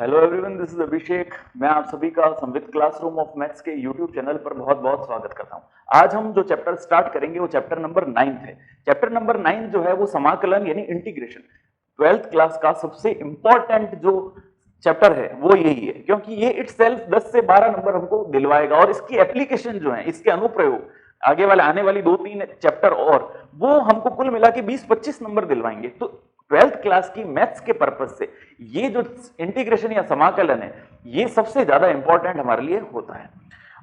Hello everyone, this is अभिषेक। मैं आप सभी का संवित क्लासरूम ऑफ मैथ्स के यूट्यूब चैनल पर बहुत बहुत स्वागत करता हूं। आज हम जो चैप्टर स्टार्ट करेंगे वो चैप्टर नंबर 9 है। चैप्टर नंबर 9 जो है वो समाकलन यानी इंटीग्रेशन। 12th क्लास का सबसे इंपॉर्टेंट जो चैप्टर है वो यही है, क्योंकि ये इटसेल्फ 10 से 12 नंबर हमको दिलवाएगा और इसकी एप्लीकेशन जो है, इसके अनुप्रयोग आगे वाले आने वाली 2-3 चैप्टर और वो हमको कुल मिला के 20-25 नंबर दिलवाएंगे। तो 12th क्लास की मैथ्स के पर्पज से ये जो इंटीग्रेशन या समाकलन है ये सबसे ज्यादा इंपॉर्टेंट हमारे लिए होता है।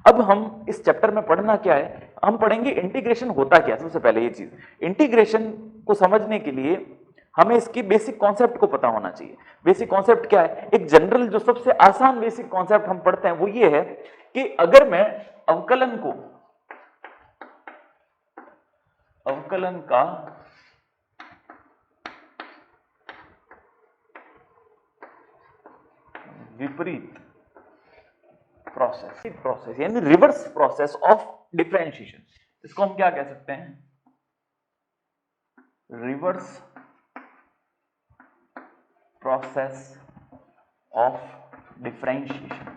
अब हम इस चैप्टर में पढ़ना क्या है, हम पढ़ेंगे इंटीग्रेशन होता क्या। सबसे पहले ये चीज, इंटीग्रेशन को समझने के लिए हमें इसकी बेसिक कॉन्सेप्ट को पता होना चाहिए। बेसिक कॉन्सेप्ट क्या है? एक जनरल जो सबसे आसान बेसिक कॉन्सेप्ट हम पढ़ते हैं वो ये है कि अगर मैं अवकलन का विपरीत प्रोसेस यानी रिवर्स प्रोसेस ऑफ डिफरेंशिएशन, इसको हम क्या कह सकते हैं? Reverse process of differentiation.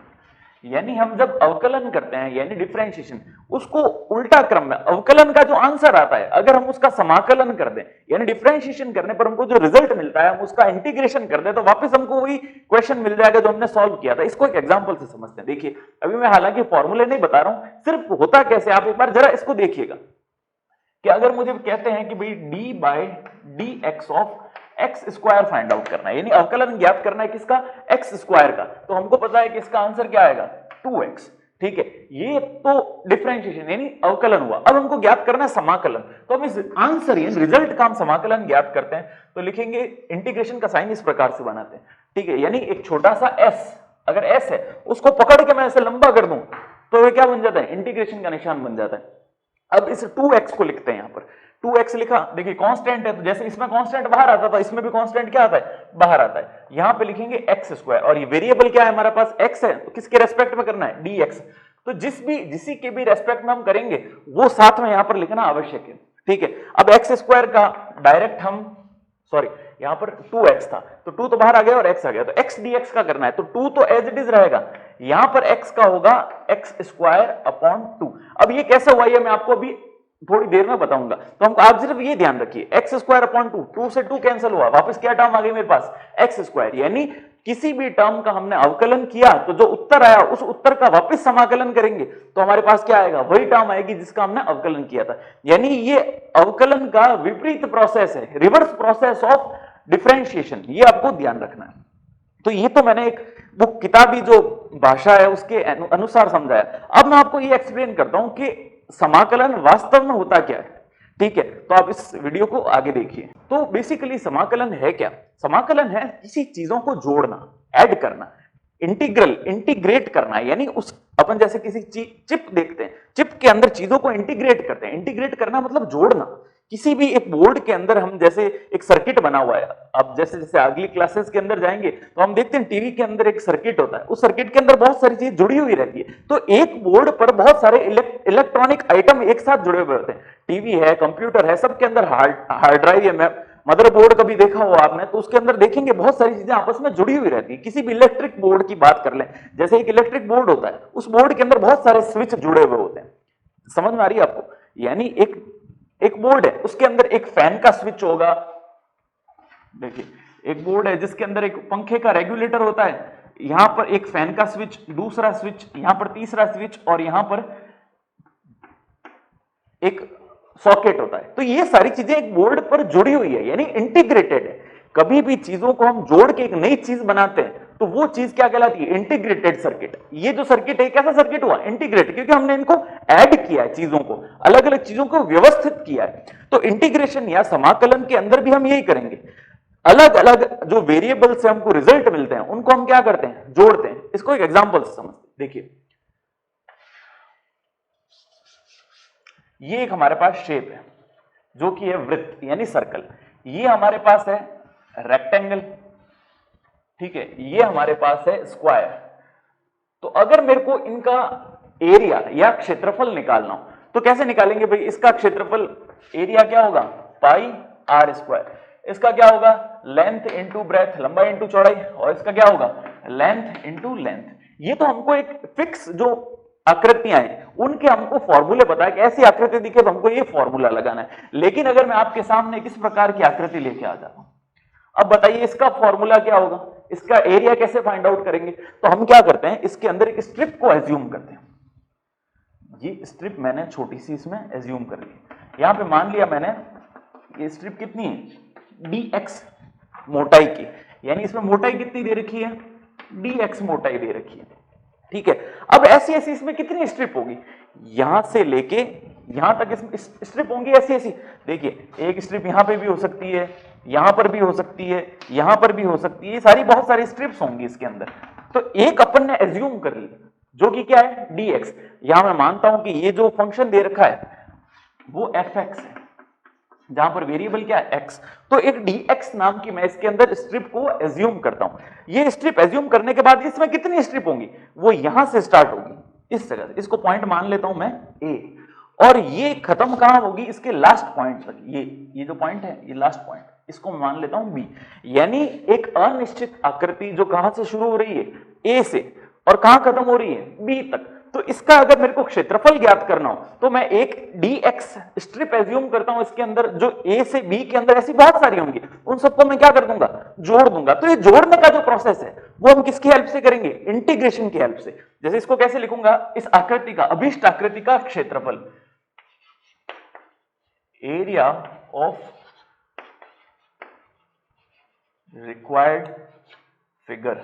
यानी हम जब अवकलन करते हैं यानी डिफरेंशिएशन, उसको उल्टा क्रम में अवकलन का जो आंसर आता है अगर हम उसका समाकलन कर दें यानी डिफरेंशिएशन करने पर हमको जो रिजल्ट मिलता है हम उसका इंटीग्रेशन कर दें तो वापस हमको वही क्वेश्चन मिल जाएगा जो हमने सॉल्व किया था। इसको एक एग्जांपल से समझते हैं। देखिए, अभी मैं हालांकि फॉर्मूले नहीं बता रहा हूं, सिर्फ होता कैसे आप एक बार जरा इसको देखिएगा कि अगर मुझे कहते हैं कि भाई d by d x of x square find out करना है यानी अवकलन ज्ञात करना है किसका? एक्स स्क्वायर का, तो हमको पता है कि इसका आंसर क्या आएगा? 2x। ठीक है, ये तो डिफरेंशिएशन यानी अवकलन हुआ। अब हमको ज्ञात करना है समाकलन, तो हम इस आंसर यानी रिजल्ट का हम समाकलन ज्ञात करते हैं तो लिखेंगे इंटीग्रेशन का साइन इस प्रकार से बनाते हैं। ठीक है, यानी एक छोटा सा s, अगर s है उसको पकड़ के मैं ऐसे लंबा कर दूं तो ये क्या बन जाता है? इंटीग्रेशन का निशान बन जाता है। अब इस 2x को लिखते हैं, यहां पर 2x लिखा, देखिए कांस्टेंट है तो जैसे इसमें कांस्टेंट बाहर आता था इसमें भी कांस्टेंट क्या आता है? बाहर आता है। यहां पे लिखेंगे एक्स स्क्वायर और ये वेरिएबल क्या है हमारे पास? x है, तो किसके रेस्पेक्ट में करना है? dx। तो जिसी के भी रेस्पेक्ट में हम करेंगे वो साथ में यहां पर लिखना आवश्यक है। ठीक है, अब एक्स स्क्वायर का डायरेक्ट हम यहां पर 2x था तो 2 तो बाहर आ गया और x आ गया, तो x dx का करना है तो 2 तो एज इट इज रहेगा, यहां पर x का होगा x स्क्वायर अपॉन 2। अब ये कैसे हुआ ये मैं आपको अभी थोड़ी देर में बताऊंगा, तो हमको आप सिर्फ ये ध्यान रखिए x स्क्वायर अपॉन 2, 2 से 2 कैंसिल हुआ, वापस क्या टर्म आ गई मेरे पास? x square. यानी किसी भी टर्म का हमने अवकलन किया तो जो उत्तर आया उस उत्तर का वापस समाकलन करेंगे तो हमारे पास क्या आएगा? वही टर्म आएगी जिसका हमने अवकलन किया था। यानी ये अवकलन का विपरीत प्रोसेस है, रिवर्स प्रोसेस ऑफ डिफरेंशिएशन, ये आपको ध्यान रखना है। तो ये तो मैंने एक वो किताबी जो भाषा है उसके अनुसार समझाया। अब मैं आपको ये एक्सप्लेन करता हूं कि समाकलन वास्तव में होता क्या है। ठीक है, तो आप इस वीडियो को आगे देखिए। तो बेसिकली समाकलन है क्या? समाकलन है किसी चीजों को जोड़ना, ऐड करना, इंटीग्रेट करना, यानी उस अपन जैसे किसी चिप देखते हैं, चिप के अंदर चीजों को इंटीग्रेट करते हैं। इंटीग्रेट करना मतलब जोड़ना। किसी भी एक बोर्ड के अंदर हम जैसे एक सर्किट बना हुआ है, अब जैसे जैसे अगली क्लासेस के अंदर जाएंगे तो हम देखते हैं टीवी के अंदर एक सर्किट होता है, उस सर्किट के अंदर बहुत सारी चीज जुड़ी हुई रहती है। तो एक बोर्ड पर बहुत सारे इलेक्ट्रॉनिक आइटम एक साथ जुड़े हुए होते हैं, टीवी है, कंप्यूटर है, सबके अंदर हार्ड ड्राइव है, मदरबोर्ड कभी देखा हो आपने तो उसके अंदर देखेंगे बहुत सारी चीजें आपस में जुड़ी हुई रहती है। किसी भी इलेक्ट्रिक बोर्ड की बात कर लें, जैसे एक इलेक्ट्रिक बोर्ड होता है, उस बोर्ड के अंदर बहुत सारे स्विच जुड़े हुए होते हैं। समझ में आ रही है आपको? यानी एक बोर्ड है उसके अंदर एक फैन का स्विच होगा, देखिए एक बोर्ड है जिसके अंदर एक पंखे का रेगुलेटर होता है, यहां पर एक फैन का स्विच, दूसरा स्विच, यहां पर तीसरा स्विच और यहां पर एक सॉकेट होता है। तो ये सारी चीजें एक बोर्ड पर जुड़ी हुई है यानी इंटीग्रेटेड है। कभी भी चीजों को हम जोड़ के एक नई चीज बनाते हैं तो वो चीज क्या कहलाती है? Integrated circuit. ये जो सर्किट है कैसा सर्किट हुआ? इंटीग्रेटेड, क्योंकि हमने इनको ऐड किया है, चीजों को, अलग अलग चीजों को व्यवस्थित किया है। तो इंटीग्रेशन या समाकलन के अंदर भी हम यही करेंगे। अलग अलग जो वेरिएबल से हमको रिजल्ट मिलते हैं उनको हम क्या करते हैं? जोड़ते हैं। इसको एक एग्जांपल से समझते हैं। देखिए, ये एक हमारे पास शेप है जो कि है वृत्त यानी सर्कल, ये हमारे पास है रेक्टेंगल, ठीक है, ये हमारे पास है स्क्वायर। तो अगर मेरे को इनका एरिया या क्षेत्रफल निकालना हो तो कैसे निकालेंगे भाई? इसका क्षेत्रफल एरिया क्या होगा? पाई आर स्क्वायर। इसका क्या होगा? लेंथ इंटू ब्रेथ, लंबाई इंटू चौड़ाई, और इसका क्या होगा? Length into length. ये तो हमको एक फिक्स जो आकृतियां हैं उनके हमको फॉर्मूले पता है कि ऐसी आकृति दिखे तो हमको ये फॉर्मूला लगाना है। लेकिन अगर मैं आपके सामने किस प्रकार की आकृति लेके आ जाता हूं, अब बताइए इसका फॉर्मूला क्या होगा, इसका एरिया कैसे फाइंड आउट करेंगे? तो हम क्या करते हैं, इसके अंदर एक स्ट्रिप को एज्यूम करते हैं। ये स्ट्रिप मैंने छोटी सी इसमें एज्यूम कर ली। यहां पे मान लिया मैंने ये स्ट्रिप कितनी है, dx मोटाई की, यानी इसमें मोटाई कितनी दे रखी है, dx मोटाई दे रखी है। ठीक है, अब ऐसी ऐसी इसमें कितनी स्ट्रिप होगी, यहां से लेके यहां तक इसमें स्ट्रिप होंगी ऐसी ऐसी। देखिए एक स्ट्रिप यहां पे भी हो सकती है, यहां पर भी हो सकती है, यहां पर भी हो सकती है, सारी बहुत सारी स्ट्रिप्स होंगी इसके अंदर। तो एक अपन ने एज्यूम कर ली जो कि क्या है, dx। यहां मैं मानता हूं कि ये जो फंक्शन दे रखा है वो fx है, जहां पर वेरिएबल क्या है, x। तो एक dx नाम की मैं इसके अंदर स्ट्रिप को एज्यूम करता हूं। ये स्ट्रिप एज्यूम करने के बाद इसमें कितनी स्ट्रिप होंगी, वो यहां से स्टार्ट होगी इस जगह से। इसको पॉइंट मान लेता हूं मैं a, और ये खत्म कहां होगी, इसके लास्ट पॉइंट तक। ये जो पॉइंट है ये लास्ट पॉइंट, इसको मान लेता हूं b। यानी एक अनिश्चित आकृति जो कहां से शुरू हो रही है, a से, और कहां खत्म हो रही है, b तक। तो इसका अगर मेरे को क्षेत्रफल ज्ञात करना हो तो मैं एक dx स्ट्रिप एज्यूम करता हूं इसके अंदर, जो a से b के अंदर ऐसी बहुत सारी होंगी, उन सबको मैं क्या कर दूंगा, जोड़ दूंगा। तो ये जोड़ने का जो प्रोसेस है वो हम किसकी हेल्प से करेंगे, इंटीग्रेशन की हेल्प से। जैसे इसको कैसे लिखूंगा, इस आकृति का, अभिष्ट आकृति का क्षेत्रफल, एरिया ऑफ रिक्वायर्ड फिगर,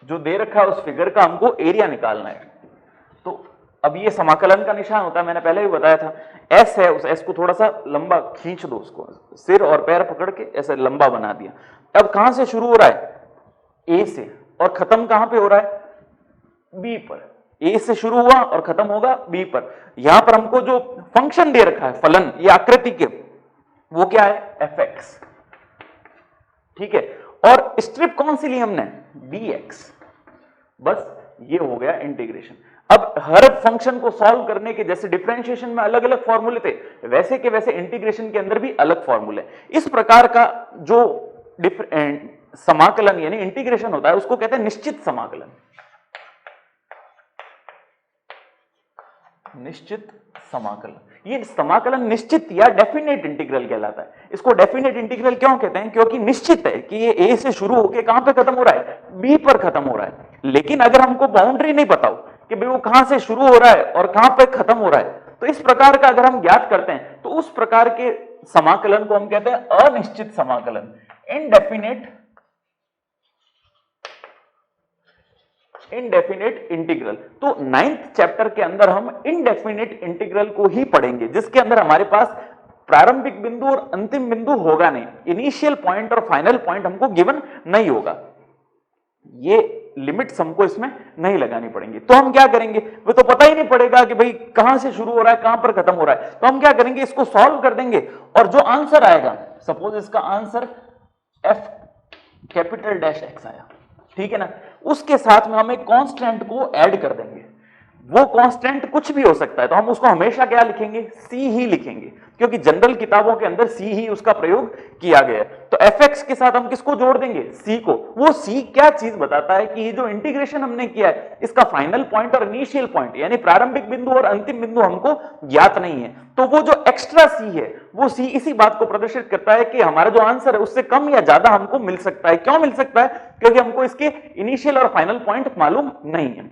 जो दे रखा है उस फिगर का हमको एरिया निकालना है। तो अब ये समाकलन का निशान होता है, मैंने पहले भी बताया था, एस है, उस एस को थोड़ा सा लंबा खींच दो, उसको सिर और पैर पकड़ के ऐसे लंबा बना दिया। अब कहां से शुरू हो रहा है, ए से, और खत्म कहां पे हो रहा है, बी पर। ए से शुरू हुआ और खत्म होगा बी पर। यहां पर हमको जो फंक्शन दे रखा है, फलन, ये आकृति के, वो क्या है, fx। ठीक है, और स्ट्रिप कौन सी ली हमने, dx। बस ये हो गया इंटीग्रेशन। अब हर फंक्शन को सॉल्व करने के, जैसे डिफरेंशिएशन में अलग अलग फॉर्मूले थे, वैसे के वैसे इंटीग्रेशन के अंदर भी अलग फॉर्मूले। इस प्रकार का जो समाकलन यानी इंटीग्रेशन होता है उसको कहते हैं निश्चित समाकलन। निश्चित समाकलन, ये समाकलन निश्चित या डेफिनेट इंटीग्रल कहलाता है। इसको डेफिनेट इंटीग्रल क्यों कहते हैं, क्योंकि निश्चित है कि ये ए से शुरू होकर कहां पे खत्म हो रहा है, बी पर खत्म हो रहा है। लेकिन अगर हमको बाउंड्री नहीं पता हो कि भाई वो कहां से शुरू हो रहा है और कहां पे खत्म हो रहा है, तो इस प्रकार का अगर हम ज्ञात करते हैं तो उस प्रकार के समाकलन को हम कहते हैं अनिश्चित समाकलन, इनडेफिनेट इंटीग्रल। तो 9th चैप्टर के अंदर हम इनडेफिनेट इंटीग्रल को ही पढ़ेंगे, जिसके अंदर हमारे पास प्रारंभिक बिंदु और अंतिम बिंदु होगा नहीं, इनिशियल पॉइंट और फाइनल पॉइंट हमको गिवन नहीं होगा, ये लिमिट्स हमको इसमें नहीं लगानी पड़ेंगी। तो हम क्या करेंगे, वो तो पता ही नहीं पड़ेगा कि भाई कहां से शुरू हो रहा है कहां पर खत्म हो रहा है। तो हम क्या करेंगे, इसको सॉल्व कर देंगे, और जो आंसर आएगा, सपोज इसका answer f capital dash x आया, ठीक है ना, उसके साथ में हम एक कांस्टेंट को ऐड कर देंगे। वो कांस्टेंट कुछ भी हो सकता है, तो हम उसको हमेशा क्या लिखेंगे, c ही लिखेंगे, क्योंकि जनरल किताबों के अंदर c ही उसका प्रयोग किया गया है। तो fx के साथ हम किसको जोड़ देंगे, c को। वो c क्या चीज बताता है कि ये जो इंटीग्रेशन हमने किया है इसका फाइनल पॉइंट और इनिशियल पॉइंट यानी प्रारंभिक बिंदु और अंतिम बिंदु हमको ज्ञात नहीं है। तो वो जो एक्स्ट्रा c है वो c इसी बात को प्रदर्शित करता है कि हमारा जो आंसर है उससे कम या ज्यादा हमको मिल सकता है। क्यों मिल सकता है, क्योंकि हमको इसके इनिशियल और फाइनल पॉइंट मालूम नहीं है।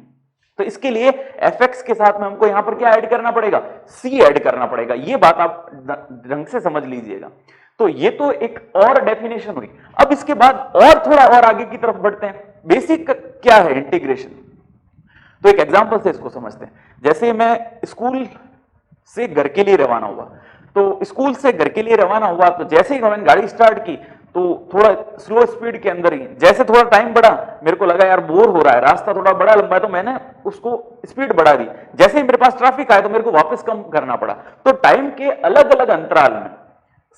तो इसके लिए fx के साथ में हमको यहां पर क्या ऐड करना पड़ेगा, c ऐड करना पड़ेगा। ये बात आप ढंग से समझ लीजिएगा। तो ये तो एक और डेफिनेशन हुई। अब इसके बाद और थोड़ा और आगे की तरफ बढ़ते हैं, बेसिक क्या है इंटीग्रेशन। तो एक एग्जांपल से इसको समझते हैं। जैसे मैं स्कूल से घर के लिए रवाना हुआ, तो स्कूल से घर के लिए रवाना हुआ, तो जैसे ही मैंने गाड़ी स्टार्ट की तो थोड़ा स्लो स्पीड के अंदर ही, जैसे थोड़ा टाइम बढ़ा, मेरे को लगा यार बोर हो रहा है, रास्ता थोड़ा बड़ा लंबा है, तो मैंने उसको स्पीड बढ़ा दी। जैसे ही मेरे पास ट्रैफिक आया तो मेरे को वापस कम करना पड़ा। तो टाइम के अलग अलग अंतराल में,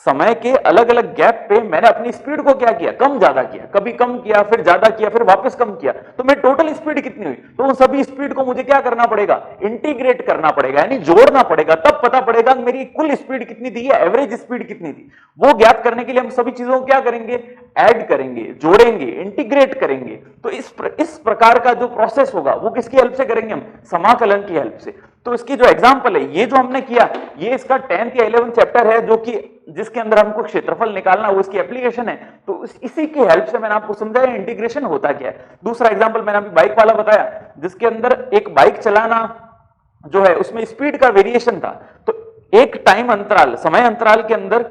समय के अलग अलग गैप पे मैंने अपनी स्पीड को क्या किया, कम ज्यादा किया, कभी कम किया फिर ज्यादा किया फिर वापस कम किया। तो मेरी टोटल स्पीड कितनी हुई, तो उन सभी स्पीड को मुझे क्या करना पड़ेगा, इंटीग्रेट करना पड़ेगा, यानी जोड़ना पड़ेगा, तब पता पड़ेगा मेरी कुल स्पीड कितनी थी या एवरेज स्पीड कितनी थी। वो ज्ञात करने के लिए हम सभी चीजों को क्या करेंगे, ऐड करेंगे, जोड़ेंगे, इंटीग्रेट करेंगे, तो इस प्रकार का जो प्रोसेस होगा वो किसकी हेल्प से करेंगे हम? समाकलन की हेल्प से। तो इसकी जो एग्जांपल है, ये जो हमने किया, ये इसका 10th या 11th चैप्टर है, जो कि जिसके अंदर हमको क्षेत्रफल निकालना, वो इसकी एप्लीकेशन है। तो इसी की हेल्प से मैंने आपको समझाया इंटीग्रेशन होता क्या है। दूसरा एग्जांपल मैंने अभी बाइक वाला बताया, जिसके अंदर एक बाइक चलाना जो है उसमें स्पीड का वेरिएशन था, तो एक टाइम अंतराल, समय अंतराल के अंदर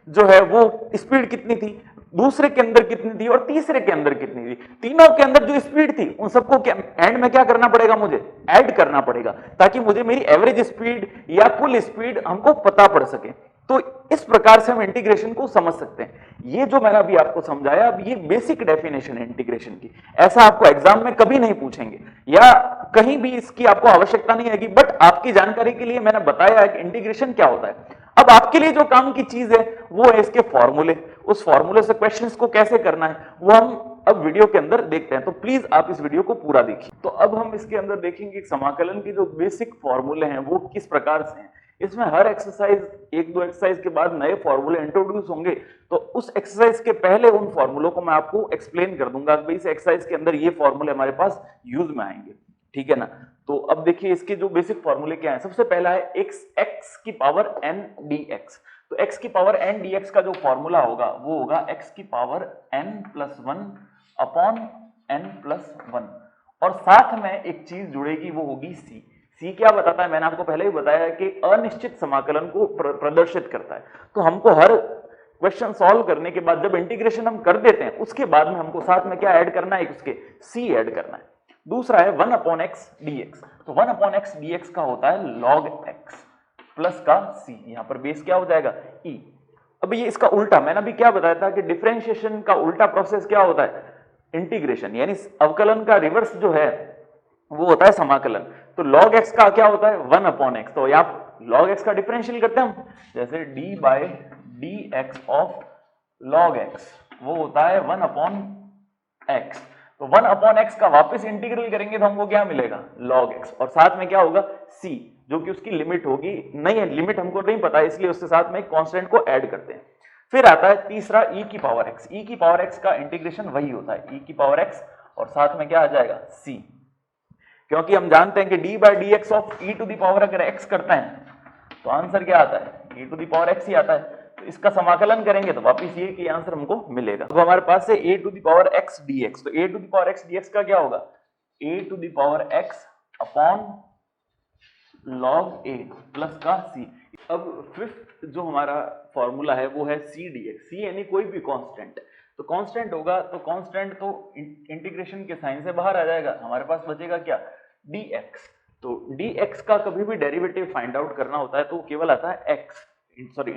जो है वो स्पीड कितनी थी, दूसरे के अंदर कितनी थी और तीसरे के अंदर कितनी थी, तीनों के अंदर जो स्पीड थी उन सबको क्या एंड में क्या करना पड़ेगा, मुझे ऐड करना पड़ेगा, ताकि मुझे मेरी एवरेज स्पीड या कुल स्पीड हमको पता पड़ सके। तो इस प्रकार से हम इंटीग्रेशन को समझ सकते हैं। ये जो मैंने अभी आपको समझाया, अब ये बेसिक डेफिनेशन है इंटीग्रेशन की। ऐसा आपको एग्जाम में कभी नहीं पूछेंगे या कहीं भी इसकी आपको आवश्यकता नहीं आएगी, बट आपकी जानकारी के लिए मैंने बताया है कि इंटीग्रेशन क्या होता है। अब आपके लिए जो काम की चीज है वो है इसके फॉर्मूले। उस फॉर्मूले से क्वेश्चंस को कैसे करना है वो हम अब वीडियो के अंदर देखते हैं, तो प्लीज आप इस वीडियो को पूरा देखिए। तो अब हम इसके अंदर देखेंगे समाकलन की जो बेसिक फॉर्मूले हैं वो किस प्रकार से हैं। इसमें हर एक्सरसाइज, एक दो एक्सरसाइज के बाद नए फॉर्मूले इंट्रोड्यूस होंगे, तो उस एक्सरसाइज के पहले उन फॉर्मूलों को मैं आपको एक्सप्लेन कर दूंगा कि इस एक्सरसाइज के अंदर ये फॉर्मूले हमारे पास यूज में आएंगे, ठीक है ना। तो अब देखिए इसके जो बेसिक फॉर्मूले क्या है। सबसे पहला है x की पावर n dx। तो x की पावर n dx का जो फॉर्मूला होगा वो होगा x की पावर n+1 अपॉन n+1, और साथ में एक चीज जुड़ेगी वो होगी c क्या बताता है, मैंने आपको पहले ही बताया है कि अनिश्चित समाकलन को प्रदर्शित करता है। तो हमको हर क्वेश्चन सॉल्व करने के बाद जब इंटीग्रेशन हम कर देते हैं उसके बाद में हमको साथ में क्या ऐड करना है, उसके c ऐड करना है। दूसरा है 1/x dx। तो 1/x dx का होता है log x प्लस का c, यहां पर बेस क्या हो जाएगा e। अब ये इसका उल्टा, मैंने अभी क्या बताया था कि डिफरेंशिएशन का उल्टा प्रोसेस क्या होता है, इंटीग्रेशन, यानी अवकलन का रिवर्स जो है वो होता है समाकलन। तो log x का क्या होता है 1/x। तो यहाँ log x का डिफरेंशियल करते हैं हम, जैसे d/dx ऑफ log x वो होता है 1/x। तो 1/x का वापस इंटीग्रल करेंगे तो हमको क्या मिलेगा log x, और साथ में क्या होगा c, जो कि उसकी लिमिट होगी, नहीं है लिमिट हमको नहीं पता इसलिए उसके साथ में एक कांस्टेंट को ऐड करते हैं। फिर आता है तीसरा e की पावर x। e की पावर x का इंटीग्रेशन वही होता है e की पावर x, और साथ में क्या आ जाएगा c, क्योंकि हम जानते हैं कि d/dx of e to the power अगर x करते हैं तो आंसर क्या आता है e to the power x ही आता है। तो इसका समाकलन करेंगे तो वापिस ये कि आंसर हमको मिलेगा। तो हमारे पास है a to the power x dx। तो a to the power x dx का क्या होगा a to the power x upon log a plus का c। अब फिफ्थ जो हमारा फॉर्मूला है वो है c dx। c यानी कोई भी कांस्टेंट, तो कांस्टेंट होगा तो कांस्टेंट तो इंटीग्रेशन के साइन से बाहर आ जाएगा, हमारे पास बचेगा क्या dx। तो dx का कभी भी डेरिवेटिव फाइंड आउट करना होता है तो केवल आता है x, सॉरी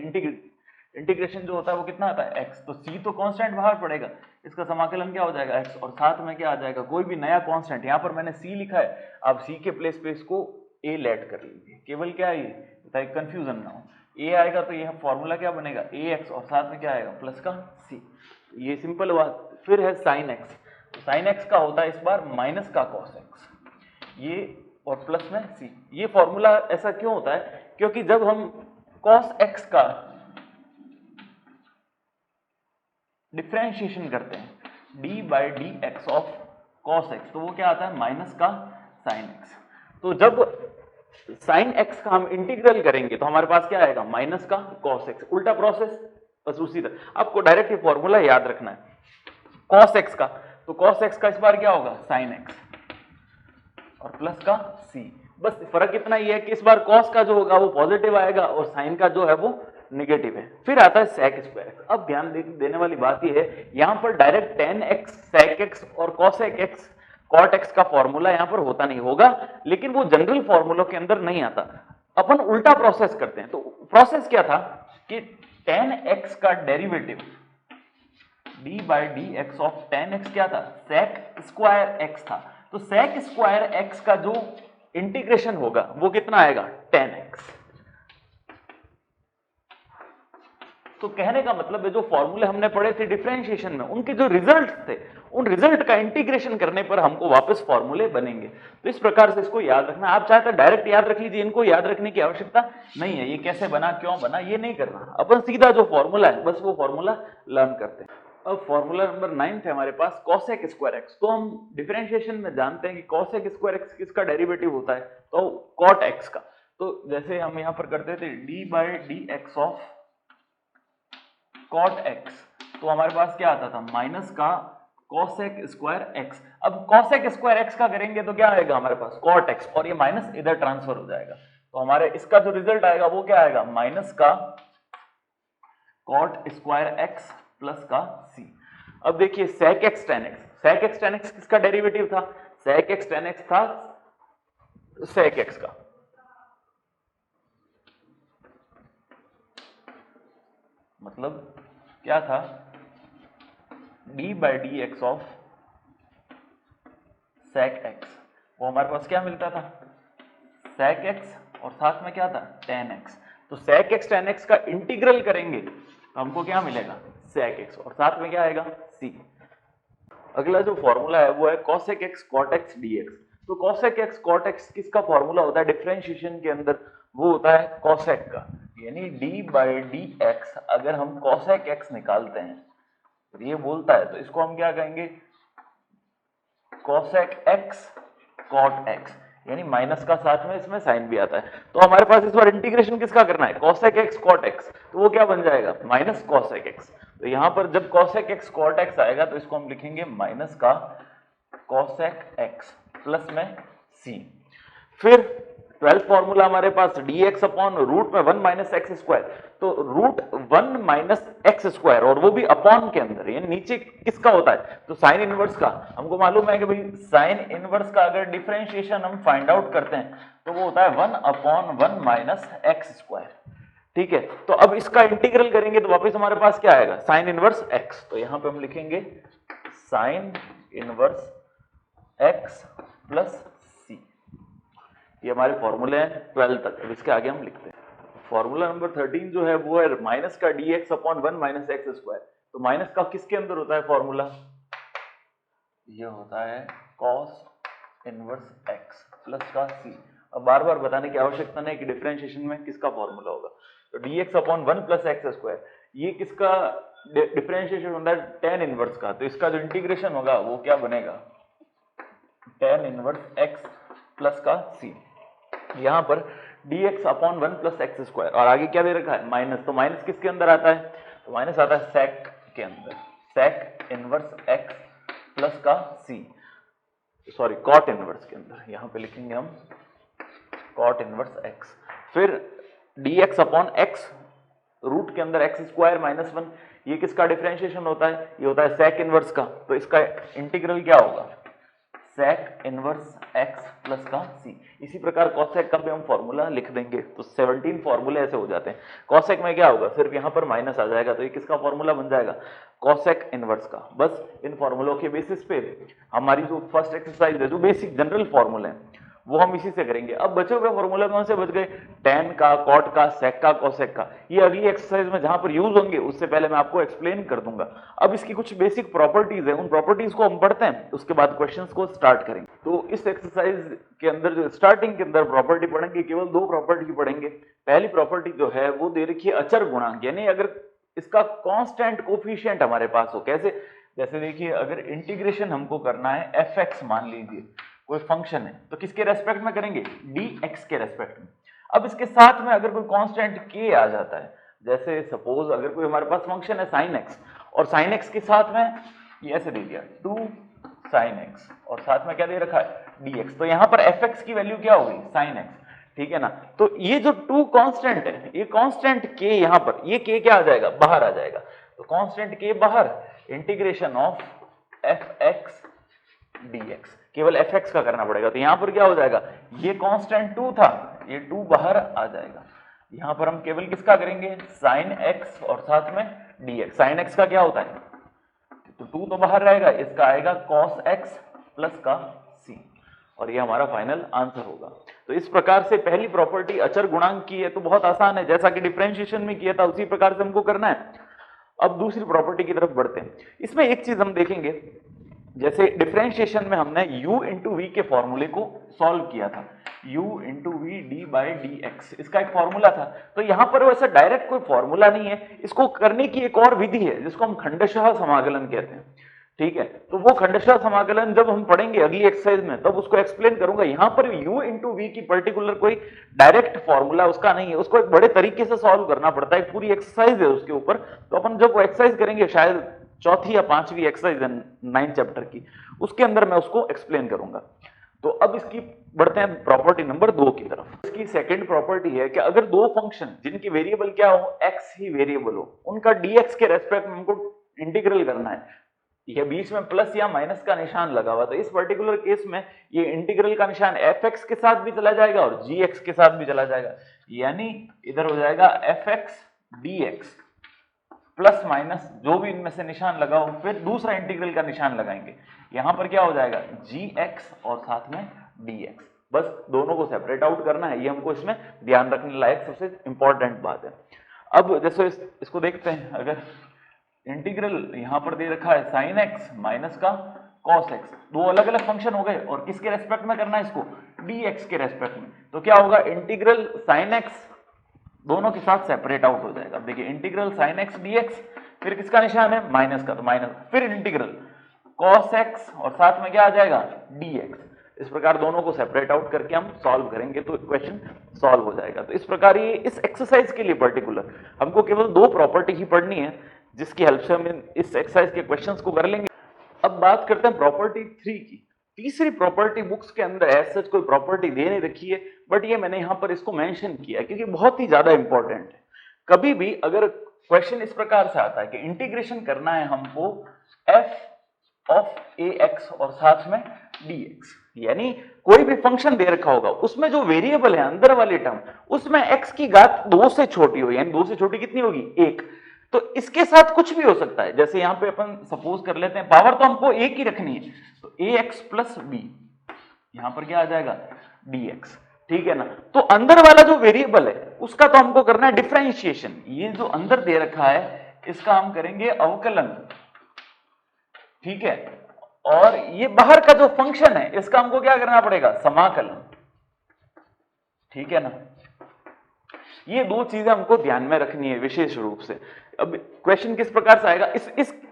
इंटीग्रेशन जो होता है वो कितना आता है x। तो c तो कांस्टेंट बाहर पड़ेगा, इसका समाकलन क्या हो जाएगा x, और साथ में क्या आ जाएगा कोई भी नया कांस्टेंट। यहाँ पर मैंने c लिखा है, आप c के प्लेस पे इसको a लेट कर लीजिए, केवल क्या है ताकि कंफ्यूजन ना हो। a आएगा तो यह फॉर्मूला क्या बनेगा ax, और साथ में क्या आएगा प्लस का c, ये सिंपल हुआ। फिर है sin x। तो sin x का होता है इस बार माइनस का cos x, ये और प्लस में c। ये फॉर्मूला ऐसा क्यों होता है, क्योंकि जब हम cos x का डिफरेंशिएशन करते हैं d/dx ऑफ cos x, तो वो क्या आता है माइनस का sin x। तो जब sin x का हम इंटीग्रल करेंगे तो हमारे पास क्या आएगा माइनस का cos x, उल्टा प्रोसेस, बस उसी तरह। आपको डायरेक्ट ये फॉर्मूला याद रखना है cos x का। तो cos x का इस बार क्या होगा sin x और प्लस का c। बस फर्क इतना ही है कि इस बार cos का जो होगा वो पॉजिटिव आएगा और sin का जो है वो नेगेटिव है। फिर आता है sec स्क्वायर। अब ध्यान देने वाली बात ये है, यहाँ पर direct tan x sec x और cosec x cot x का फॉर्मूला यहाँ पर होता नहीं होगा, लेकिन वो जनरल फॉर्मूलों के अंदर नहीं आता। अपन उल्टा प्रोसेस करते हैं। तो प्रोसेस क्या था कि tan x का derivative d/dx of tan x क्या था sec स्क्वायर x था। तो sec स्क्वायर x का जो इंटीग्रेशन होगा वो कितना आएगा tan x। तो कहने का मतलब है जो फॉर्मूले हमने पढ़े थे डिफरेंशिएशन में, उनके जो रिजल्ट थे उन रिजल्ट का इंटीग्रेशन करने पर हमको वापस फॉर्मूले बनेंगे। तो इस प्रकार से इसको याद रखना। आप चाहे तो डायरेक्ट याद रख लीजिए, इनको याद रखने की आवश्यकता नहीं है। ये कैसे बना, क्यों बना, ये नहीं करना, अपन सीधा जो फॉर्मूला है बस वो फॉर्मूला लर्न करते हैं। अब फॉर्मूला नंबर 9 है हमारे पास cosec स्क्वायर एक्स। तो हम डिफरेंशिएशन में जानते हैं कि cosec स्क्वायर एक्स किसका डेरिवेटिव होता है, तो cot x का। तो जैसे हम यहाँ पर करते थे d by d x of cot x, तो हमारे पास क्या आता था माइनस का cosec स्क्वायर एक्स। अब cosec स्क्वायर एक्स का करेंगे तो क्या आएगा हमारे पास cot x, और ये माइनस इधर ट्रांसफर हो जाएगा, तो हमारे इसका जो रिजल्ट आएगा वो क्या आएगा माइनस का cot स्क्वायर एक्स प्लस का c। अब देखिए sec x tan x, sec x tan x किसका डेरिवेटिव था, sec x tan x था sec x का, मतलब क्या था d by d x of sec x, वो हमारे पास क्या मिलता था sec x और साथ में क्या था tan x। तो sec x tan x का इंटीग्रल करेंगे तो हमको क्या मिलेगा sec x और साथ में क्या आएगा c। अगला जो फॉर्मूला है वो है cosec x cot x dx। तो cosec x cot x किसका फॉर्मूला होता है डिफरेंशिएशन के अंदर, वो होता है cosec का, यानी d बाई डी एक्स। अगर हम cosec x निकालते हैं तो ये बोलता है, तो इसको हम क्या कहेंगे cosec x cot x, यानी माइनस का साथ में इसमें साइन भी आता है। तो हमारे पास इस बार इंटीग्रेशन किसका करना है cosec x cot x, तो वो क्या बन जाएगा माइनस cosec x। तो यहां पर जब cosec x cot x आएगा तो इसको हम लिखेंगे माइनस का cosec x प्लस में c। फिर 12th फॉर्मूला हमारे पास dx अपॉन रूट में 1 माइनस एक्स स्क्वायर, तो रूट 1 माइनस एक्स स्क्वायर और वो भी अपॉन के अंदर, यानी नीचे किसका होता है तो साइन इनवर्स का। हमको मालूम है कि भाई साइन इनवर्स का अगर डिफरेंशिएशन हम फाइंड आउट करते हैं तो वो होता है 1 अपॉन 1 माइनस एक्स स्क्वायर, ठीक है। तो अब इसका इंटीग्रल करेंगे तो वापस हमारे पास क्या आएगा साइन इनवर्स एक्स। तो यहां पे हम लिखेंगे साइन इनवर्स एक्स प्लस सी। ये हमारे फॉर्मूले हैं 12 तक। अब इसके आगे हम लिखते हैं फॉर्मूला नंबर 13 जो है वो है माइनस का D x upon 1 minus x square. तो माइनस का किसके अंदर होता है फॉर्मूला, ये होता है कॉस इनवर्स एक्स प्लस का सी। अब बार बार बताने की आवश्यकता नहीं कि डिफरेंशिएशन में किसका फॉर्मूला होगा। तो D x upon 1 plus x square, ये किसका डिफरेंशिएशन होता है टेन इनवर्स का। तो इसका जो इंटीग्रेशन होगा वो क्या बनेगा टेन इनवर्स एक्स प्लस का सी। यहां पर dx upon 1 plus x square और आगे क्या दे रखा है माइनस। तो माइनस किसके अंदर आता है, तो माइनस आता है sec के अंदर, sec इनवर्स x प्लस का c, सॉरी cot इनवर्स के अंदर। यहां पे लिखेंगे हम cot इनवर्स x। फिर dx अपॉन x रूट के अंदर एक्स स्क्वायर माइनस 1, ये किसका डिफरेंशिएशन होता है, ये होता है sec इनवर्स का। तो इसका इंटीग्रल क्या होगा sec इनवर्स x प्लस का c। इसी प्रकार cosec का भी हम फॉर्मूला लिख देंगे। तो 17 फॉर्मूले ऐसे हो जाते हैं। cosec में क्या होगा सिर्फ यहाँ पर माइनस आ जाएगा, तो ये किसका फॉर्मूला बन जाएगा cosec इनवर्स का। बस इन फॉर्मूलों के बेसिस पे हमारी जो फर्स्ट एक्सरसाइज है, जो बेसिक जनरल फॉर्मूले हैं वो हम इसी से करेंगे। अब बचे हुए फॉर्मूला कौन से बच गए, tan का, cot का, sec का, cosec का। ये अगली एक्सरसाइज में जहां पर यूज होंगे उससे पहले मैं आपको एक्सप्लेन कर दूंगा। अब इसकी कुछ बेसिक प्रॉपर्टीज है, उन प्रॉपर्टीज को हम पढ़ते हैं, उसके बाद क्वेश्चंस को स्टार्ट करेंगे। तो इस एक्सरसाइज के अंदर जो स्टार्टिंग के अंदर प्रॉपर्टी पढ़ेंगे, केवल 2 प्रॉपर्टी पढ़ेंगे। पहली प्रॉपर्टी जो है वो दे रखी है अचर गुणांक, यानी अगर इसका कांस्टेंट कोफिशिएंट हमारे पास हो। कैसे, जैसे देखिए अगर इंटीग्रेशन हमको करना है fx, मान लीजिए कोई फंक्शन है, तो किसके रेस्पेक्ट में करेंगे dx के रेस्पेक्ट में। अब इसके साथ में अगर कोई कांस्टेंट k आ जाता है, जैसे सपोज अगर कोई हमारे पास फंक्शन है sin x और sin x के साथ में ये ऐसे दे दिया 2 sin x और साथ में क्या दे रखा है dx, तो यहां पर fx की वैल्यू क्या होगी sin x, ठीक है ना। तो ये जो 2 कांस्टेंट है, ये कांस्टेंट k यहां पर, ये k क्या आ जाएगा बाहर आ जाएगा। तो कांस्टेंट k बाहर, इंटीग्रेशन ऑफ fx dx, केवल fx का करना पड़ेगा। तो यहां पर क्या हो जाएगा, ये कांस्टेंट 2 था, ये 2 बाहर आ जाएगा। यहां पर हम केवल किसका करेंगे sin x और साथ में dx। sin x का क्या होता है, तो 2 तो बाहर रहेगा, इसका आएगा cos x प्लस का c, और ये हमारा फाइनल आंसर होगा। तो इस प्रकार से पहली प्रॉपर्टी अचर गुणांक की है, तो बहुत आसान है, जैसा कि डिफरेंशिएशन में किया था उसी प्रकार से हमको करना है। अब दूसरी प्रॉपर्टी की तरफ बढ़ते हैं। इसमें एक चीज हम देखेंगे, जैसे डिफरेंशिएशन में हमने u इंटू वी के फॉर्मूले को सॉल्व किया था, u into v d by d x, इसका एक फॉर्मूला था। तो यहां पर वैसा डायरेक्ट कोई फॉर्मूला नहीं है, इसको करने की एक और विधि है जिसको हम खंडशः समाकलन कहते हैं, ठीक है। तो वो खंडशः समाकलन जब हम पढ़ेंगे अगली एक्सरसाइज में तब उसको एक्सप्लेन करूंगा। यहां पर u इंटू वी की पर्टिकुलर कोई डायरेक्ट फॉर्मूला उसका नहीं है, उसको एक बड़े तरीके से सॉल्व करना पड़ता है, पूरी एक्सरसाइज है उसके ऊपर। तो अपन जब वो एक्सरसाइज करेंगे, शायद चौथी या पांचवी एक्सरसाइज है 9 चैप्टर की, उसके अंदर मैं उसको एक्सप्लेन करूंगा। तो अब इसकी बढ़ते हैं प्रॉपर्टी नंबर 2 की तरफ। इसकी सेकंड प्रॉपर्टी है कि अगर दो फंक्शन जिनकी वेरिएबल क्या हो, x ही वेरिएबल हो, उनका dx के रेस्पेक्ट में हमको इंटीग्रल करना है, ये बीच में प्लस या माइनस का निशान लगा हुआ, तो इस पर्टिकुलर केस में ये इंटीग्रल का निशान fx के साथ भी चला जाएगा और gx के साथ भी चला जाएगा, यानी इधर हो जाएगा fx dx प्लस माइनस जो भी इनमें से निशान लगाओ, फिर दूसरा इंटीग्रल का निशान लगाएंगे, यहां पर क्या हो जाएगा gx और साथ में dx। बस दोनों को सेपरेट आउट करना है, ये हमको इसमें ध्यान रखने लायक सबसे इंपॉर्टेंट बात है। अब जैसे इसको देखते हैं, अगर इंटीग्रल यहां पर दे रखा है sin x माइनस का cos x, दो अलग अलग फंक्शन हो गए और किसके रेस्पेक्ट में करना है इसको, dx के रेस्पेक्ट में, तो क्या होगा इंटीग्रल sin x दोनों के साथ सेपरेट आउट हो जाएगा। देखिए इंटीग्रल sin x dx, फिर किसका निशान है माइनस का, तो माइनस, फिर इंटीग्रल cos x और साथ में क्या आ जाएगा dx। इस प्रकार दोनों को सेपरेट आउट करके हम सॉल्व करेंगे तो क्वेश्चन सॉल्व हो जाएगा। तो इस प्रकार ये इस एक्सरसाइज के लिए पर्टिकुलर हमको केवल दो प्रॉपर्टी ही पढ़नी है, जिसकी हेल्प से हम इस एक्सरसाइज के क्वेश्चंस को कर लेंगे। अब बात करते हैं प्रॉपर्टी 3 की। तीसरी प्रॉपर्टी बुक्स के अंदर ऐसा कोई प्रॉपर्टी दे नहीं रखी है, बट ये मैंने यहां पर इसको मेंशन किया है क्योंकि बहुत ही ज्यादा इंपॉर्टेंट है। कभी भी अगर क्वेश्चन इस प्रकार से आता है कि इंटीग्रेशन करना है हमको f ऑफ ax और साथ में dx, यानी कोई भी फंक्शन दे रखा होगा उसमें जो वेरिएबल है अंदर वाली टर्म, उसमें x की घात 2 से छोटी हो, यानी 2 से छोटी कितनी होगी 1, तो इसके साथ कुछ भी हो सकता है। जैसे यहां पे अपन सपोज कर लेते हैं, पावर तो हमको एक ही रखनी है, तो ax प्लस b, यहां पर क्या आ जाएगा dx, ठीक है ना। तो अंदर वाला जो वेरिएबल है उसका तो हमको करना है डिफरेंशिएशन, ये जो अंदर दे रखा है इसका हम करेंगे अवकलन, ठीक है, और ये बाहर का जो फंक्शन है इसका हमको क्या करना पड़ेगा समाकलन, ठीक है ना। ये दो चीजें हमको ध्यान में रखनी है विशेष रूप से। अब क्वेश्चन किस प्रकार से आएगा,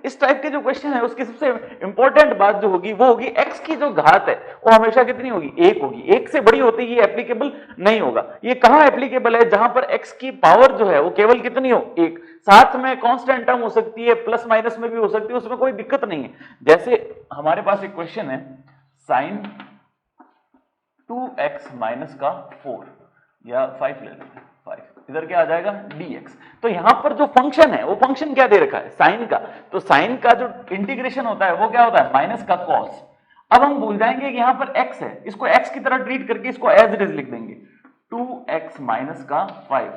इस टाइप के जो क्वेश्चन है उसकी सबसे इंपॉर्टेंट बात जो होगी वो होगी x की जो घात है वो हमेशा कितनी होगी 1 होगी, 1 से बड़ी होती है ये एप्लीकेबल नहीं होगा। ये कहां एप्लीकेबल है, जहां पर x की पावर जो है वो केवल कितनी हो 1, साथ में कांस्टेंट टर्म हो सकती है, प्लस माइनस में भी हो सकती है, उसमें कोई दिक्कत नहीं है। जैसे हमारे पास एक क्वेश्चन है sin 2x माइनस का 4 या 5 ले लेते हैं, 5, इधर क्या आ जाएगा dx। तो यहां पर जो फंक्शन है वो फंक्शन क्या दे रखा है साइन का, तो साइन का जो इंटीग्रेशन होता है वो क्या होता है माइनस का cos। अब हम भूल जाएंगे कि यहां पर x है, इसको x की तरह ट्रीट करके इसको एज इट इज लिख देंगे 2x माइनस का 5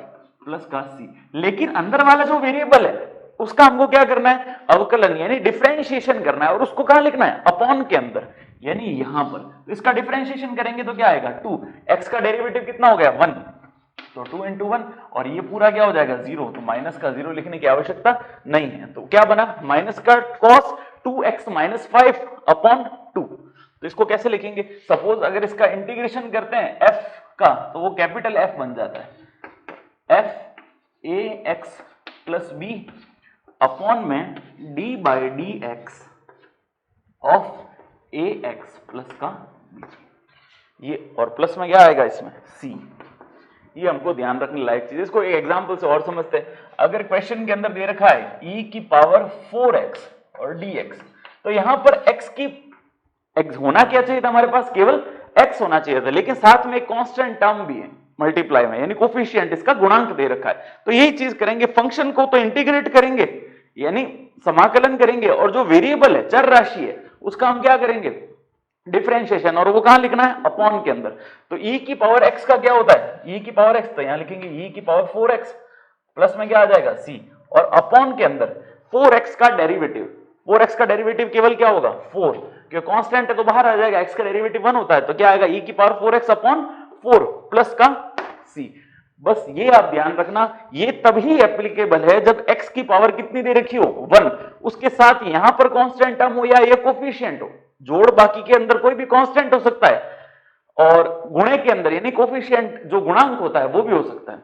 प्लस का c, लेकिन अंदर वाला जो वेरिएबल है उसका हमको क्या करना है अवकलन, यानी डिफरेंशिएशन करना है, और उसको कहां लिखना है अपॉन के अंदर, यानी यहां पर। तो इसका डिफरेंशिएशन करेंगे तो क्या आएगा 2, x का डेरिवेटिव कितना हो गया 1, तो 2 into 1, और ये पूरा क्या हो जाएगा 0, तो माइनस का 0 लिखने की आवश्यकता नहीं है। तो क्या बना माइनस का cos 2x माइनस 5 अपॉन 2। तो इसको कैसे लिखेंगे, सपोज अगर इसका इंटीग्रेशन करते हैं f का तो वो कैपिटल F बन जाता है, f ax plus b upon में d by d x of ax plus का b, ये और प्लस में क्या आएगा इसमें c। ये हमको ध्यान रखने लायक चीज। इसको एक एग्जांपल से और समझते हैं। अगर क्वेश्चन के अंदर दे रखा है e की पावर 4x और dx, तो यहां पर x की x होना क्या चाहिए था हमारे पास, केवल x होना चाहिए था, लेकिन साथ में एक कांस्टेंट टर्म भी है मल्टीप्लाई में, यानी कोफिशिएंट, इसका गुणांक दे रखा है। तो यही चीज करेंगे, फंक्शन को तो इंटीग्रेट करेंगे यानी समाकलन करेंगे, और जो वेरिएबल है चर राशि है उसका हम क्या करेंगे डिफरेंशिएशन, और वो कहां लिखना है अपॉन के अंदर। तो e की पावर x का क्या होता है e की पावर x, तो यहां लिखेंगे e की पावर 4x प्लस में क्या आ जाएगा c, और अपॉन के अंदर 4x का डेरिवेटिव, 4x का डेरिवेटिव केवल क्या होगा 4, क्योंकि कांस्टेंट है तो बाहर आ जाएगा, x का डेरिवेटिव 1 होता है, तो क्या आएगा e की पावर 4x अपॉन 4 प्लस का c। बस ये आप ध्यान रखना, ये तभी एप्लीकेबल है जब x की पावर कितनी दे रखी हो 1, उसके साथ यहां पर कांस्टेंट टर्म हो या ये कोफिशिएंट हो, जोड़ बाकी के अंदर कोई भी कांस्टेंट हो सकता है, और गुणे के अंदर यानी कोफिशिएंट जो गुणांक होता है वो भी हो सकता है।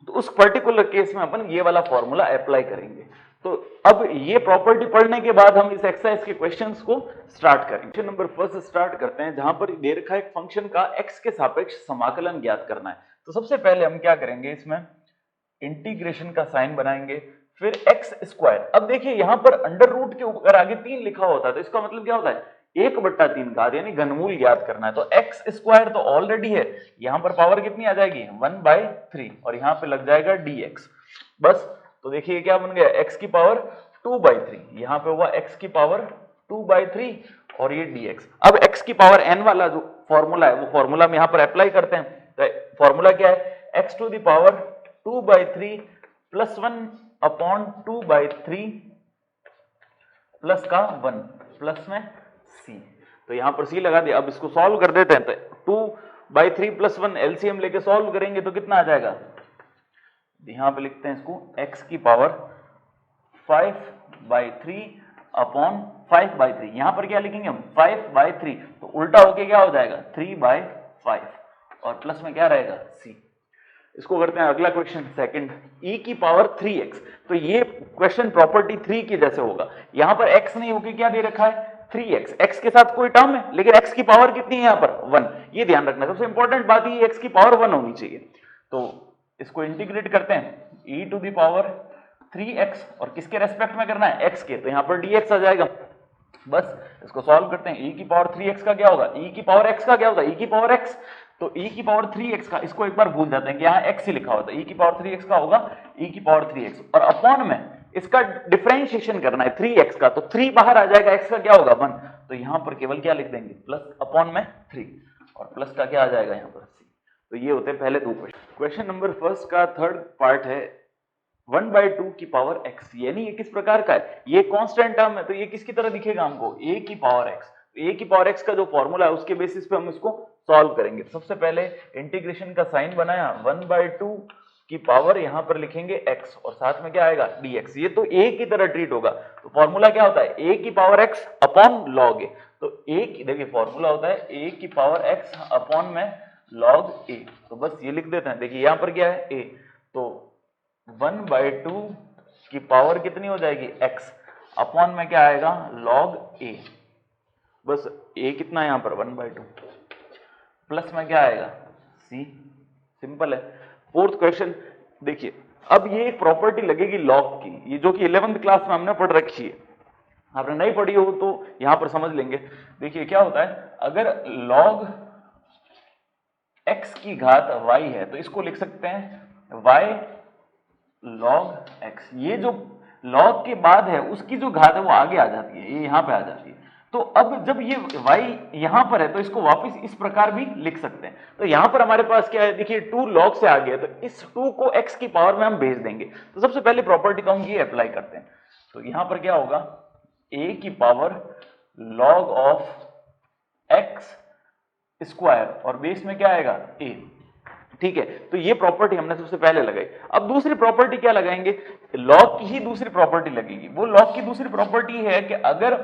तो उस पर्टिकुलर केस में अपन ये वाला फॉर्मूला अप्लाई करेंगे। तो अब ये प्रॉपर्टी पढ़ने के बाद हम इस एक्सरसाइज के क्वेश्चंस को स्टार्ट करेंगे। क्वेश्चन नंबर फर्स्ट स्टार्ट करते हैं, जहां पर दे रखा है एक फंक्शन का x के सापेक्ष समाकलन ज्ञात करना है। तो सबसे पहले हम क्या करेंगे, इसमें इंटीग्रेशन का साइन बनाएंगे, फिर एक्स स्क्वायर। अब देखिए यहां पर अंडर रूट के ऊपर आगे 3 लिखा होता है, तो इसका मतलब क्या होता है 1/3 घात यानी घनमूल ज्ञात करना है। तो एक्स स्क्वायर तो ऑलरेडी है, यहां पर पावर कितनी आ जाएगी 1/3 और यहां पे लग जाएगा dx बस। तो देखिए क्या बन गया x की पावर 2/3, यहां पे हुआ x की पावर 2/3 और ये dx। अब x की पावर n वाला जो फॉर्मूला है वो फॉर्मूला में यहां पर अप्लाई करते हैं। तो फॉर्मूला क्या है, x to the power 2/3 plus 1/2/3 plus का 1 प्लस में c। तो यहां पर c लगा दिया। अब इसको सॉल्व कर देते हैं। तो 2/3 प्लस 1 एलसीएम लेके सॉल्व करेंगे तो कितना आ जाएगा, यहां पे लिखते हैं इसको x की पावर 5/3 अपॉन 5/3। यहां पर क्या लिखेंगे हम 5/3, तो उल्टा होके क्या हो जाएगा 3/5 और प्लस में क्या रहेगा c। इसको करते हैं अगला क्वेश्चन सेकंड, e की पावर 3x। तो ये क्वेश्चन प्रॉपर्टी 3 की जैसे होगा। यहां पर x नहीं होके क्या दे रखा है 3x, x के साथ कोई टर्म है लेकिन x की पावर कितनी है यहां पर 1, ये ध्यान रखना। सबसे इंपॉर्टेंट बात ये x की पावर 1 होनी चाहिए। तो इसको इंटीग्रेट करते हैं e to the power 3x और किसके रेस्पेक्ट में करना है x के, तो यहां पर dx आ जाएगा। बस इसको सॉल्व करते हैं। e की पावर 3x का क्या होगा, e की पावर x का क्या होगा e की पावर x। तो e की पावर 3x का, इसको एक बार भूल जाते हैं कि यहाँ x ही लिखा होता है, e की पावर 3x का होगा e की पावर 3x और अपॉन में इसका डिफरेंशिएशन करना है 3x का, तो 3 बाहर आ जाएगा, x का क्या होगा 1। तो यहां पर केवल क्या लिख देंगे प्लस अपॉन में 3 और प्लस का क्या आ जाएगा यहां पर c। तो ये होते हैं पहले दो क्वेश्चन। क्वेश्चन नंबर फर्स्ट का थर्ड पार्ट है 1/2 की पावर x, यानी ये किस प्रकार का है, ये कांस्टेंट टर्म है तो ये किसकी तरह दिखेगा हमको a की पावर x। a की पावर x का जो फॉर्मूला है उसके बेसिस पे हम इसको सॉल्व करेंगे। सबसे पहले इंटीग्रेशन का साइन बनाया, 1/2 की पावर यहां पर लिखेंगे x और साथ में क्या आएगा dx, ये तो a की तरह ट्रीट होगा। तो फॉर्मूला क्या होता है a की power x upon log a। तो a की देखिए फॉर्मूला होता है a की पावर x अपॉन में log a। तो बस ये लिख देते हैं। देखिए यहां पर क्या है a, तो 1/2 की पावर कितनी हो जाएगी x अपॉन में क्या आएगा log a। बस a कितना है यहां पर 1/2 प्लस में क्या आएगा c, सिंपल है। फोर्थ क्वेश्चन देखिए, अब ये एक प्रॉपर्टी लगेगी log की, ये जो कि 11th क्लास में हमने पढ़ रखी है, आपने नहीं पढ़ी हो तो यहां पर समझ लेंगे। देखिए क्या होता है, अगर log x की घात y है तो इसको लिख सकते हैं y log x। ये जो log के बाद है उसकी जो घात है वो आगे आ जाती है, ये यहां पे आ जाती है। तो अब जब ये y यहां पर है तो इसको वापस इस प्रकार भी लिख सकते हैं। तो यहां पर हमारे पास क्या है, देखिए 2 log से आगे है तो इस 2 को x की पावर में हम भेज देंगे। तो सबसे पहले प्रॉपर्टी को हम ये अप्लाई करते हैं। तो यहां पर क्या होगा a की power log of x square और बेस में क्या आएगा a, ठीक है। तो ये प्रॉपर्टी हमने सबसे पहले लगाई। अब दूसरी प्रॉपर्टी क्या लगाएंगे, लॉग की ही दूसरी प्रॉपर्टी लगेगी। वो लॉग की दूसरी प्रॉपर्टी है कि अगर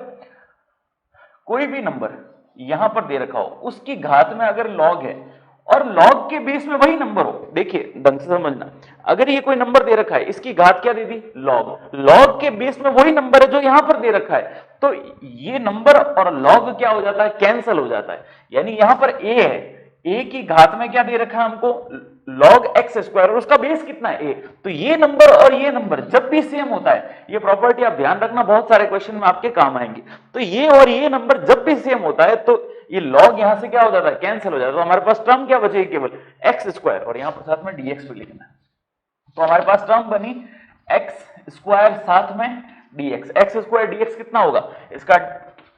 कोई भी नंबर यहां पर दे रखा हो उसकी घात में अगर लॉग है और लॉग के बेस में वही नंबर हो, देखिए ढंग से समझना, अगर ये कोई नंबर दे रखा है इसकी घात क्या दे दी लॉग, लॉग के बेस में वही नंबर है जो यहां पर दे रखा है, तो ये नंबर और लॉग क्या हो जाता है कैंसिल हो जाता है। यानी यहां पर a है, a की घात में क्या दे रखा है हमको log x स्क्वायर और उसका बेस कितना है a। तो ये नंबर और ये नंबर जब भी सेम होता है, ये प्रॉपर्टी आप ध्यान रखना बहुत सारे क्वेश्चन में आपके काम आएंगी। तो ये और ये नंबर जब भी सेम होता है तो ये log यहां से क्या हो जाता है कैंसिल हो जाता है। तो हमारे पास टर्म क्या बचेगी केवल x स्क्वायर और यहां पर साथ में dx भी लिखना है। तो हमारे पास टर्म बनी x स्क्वायर साथ में dx। x स्क्वायर dx कितना होगा, इसका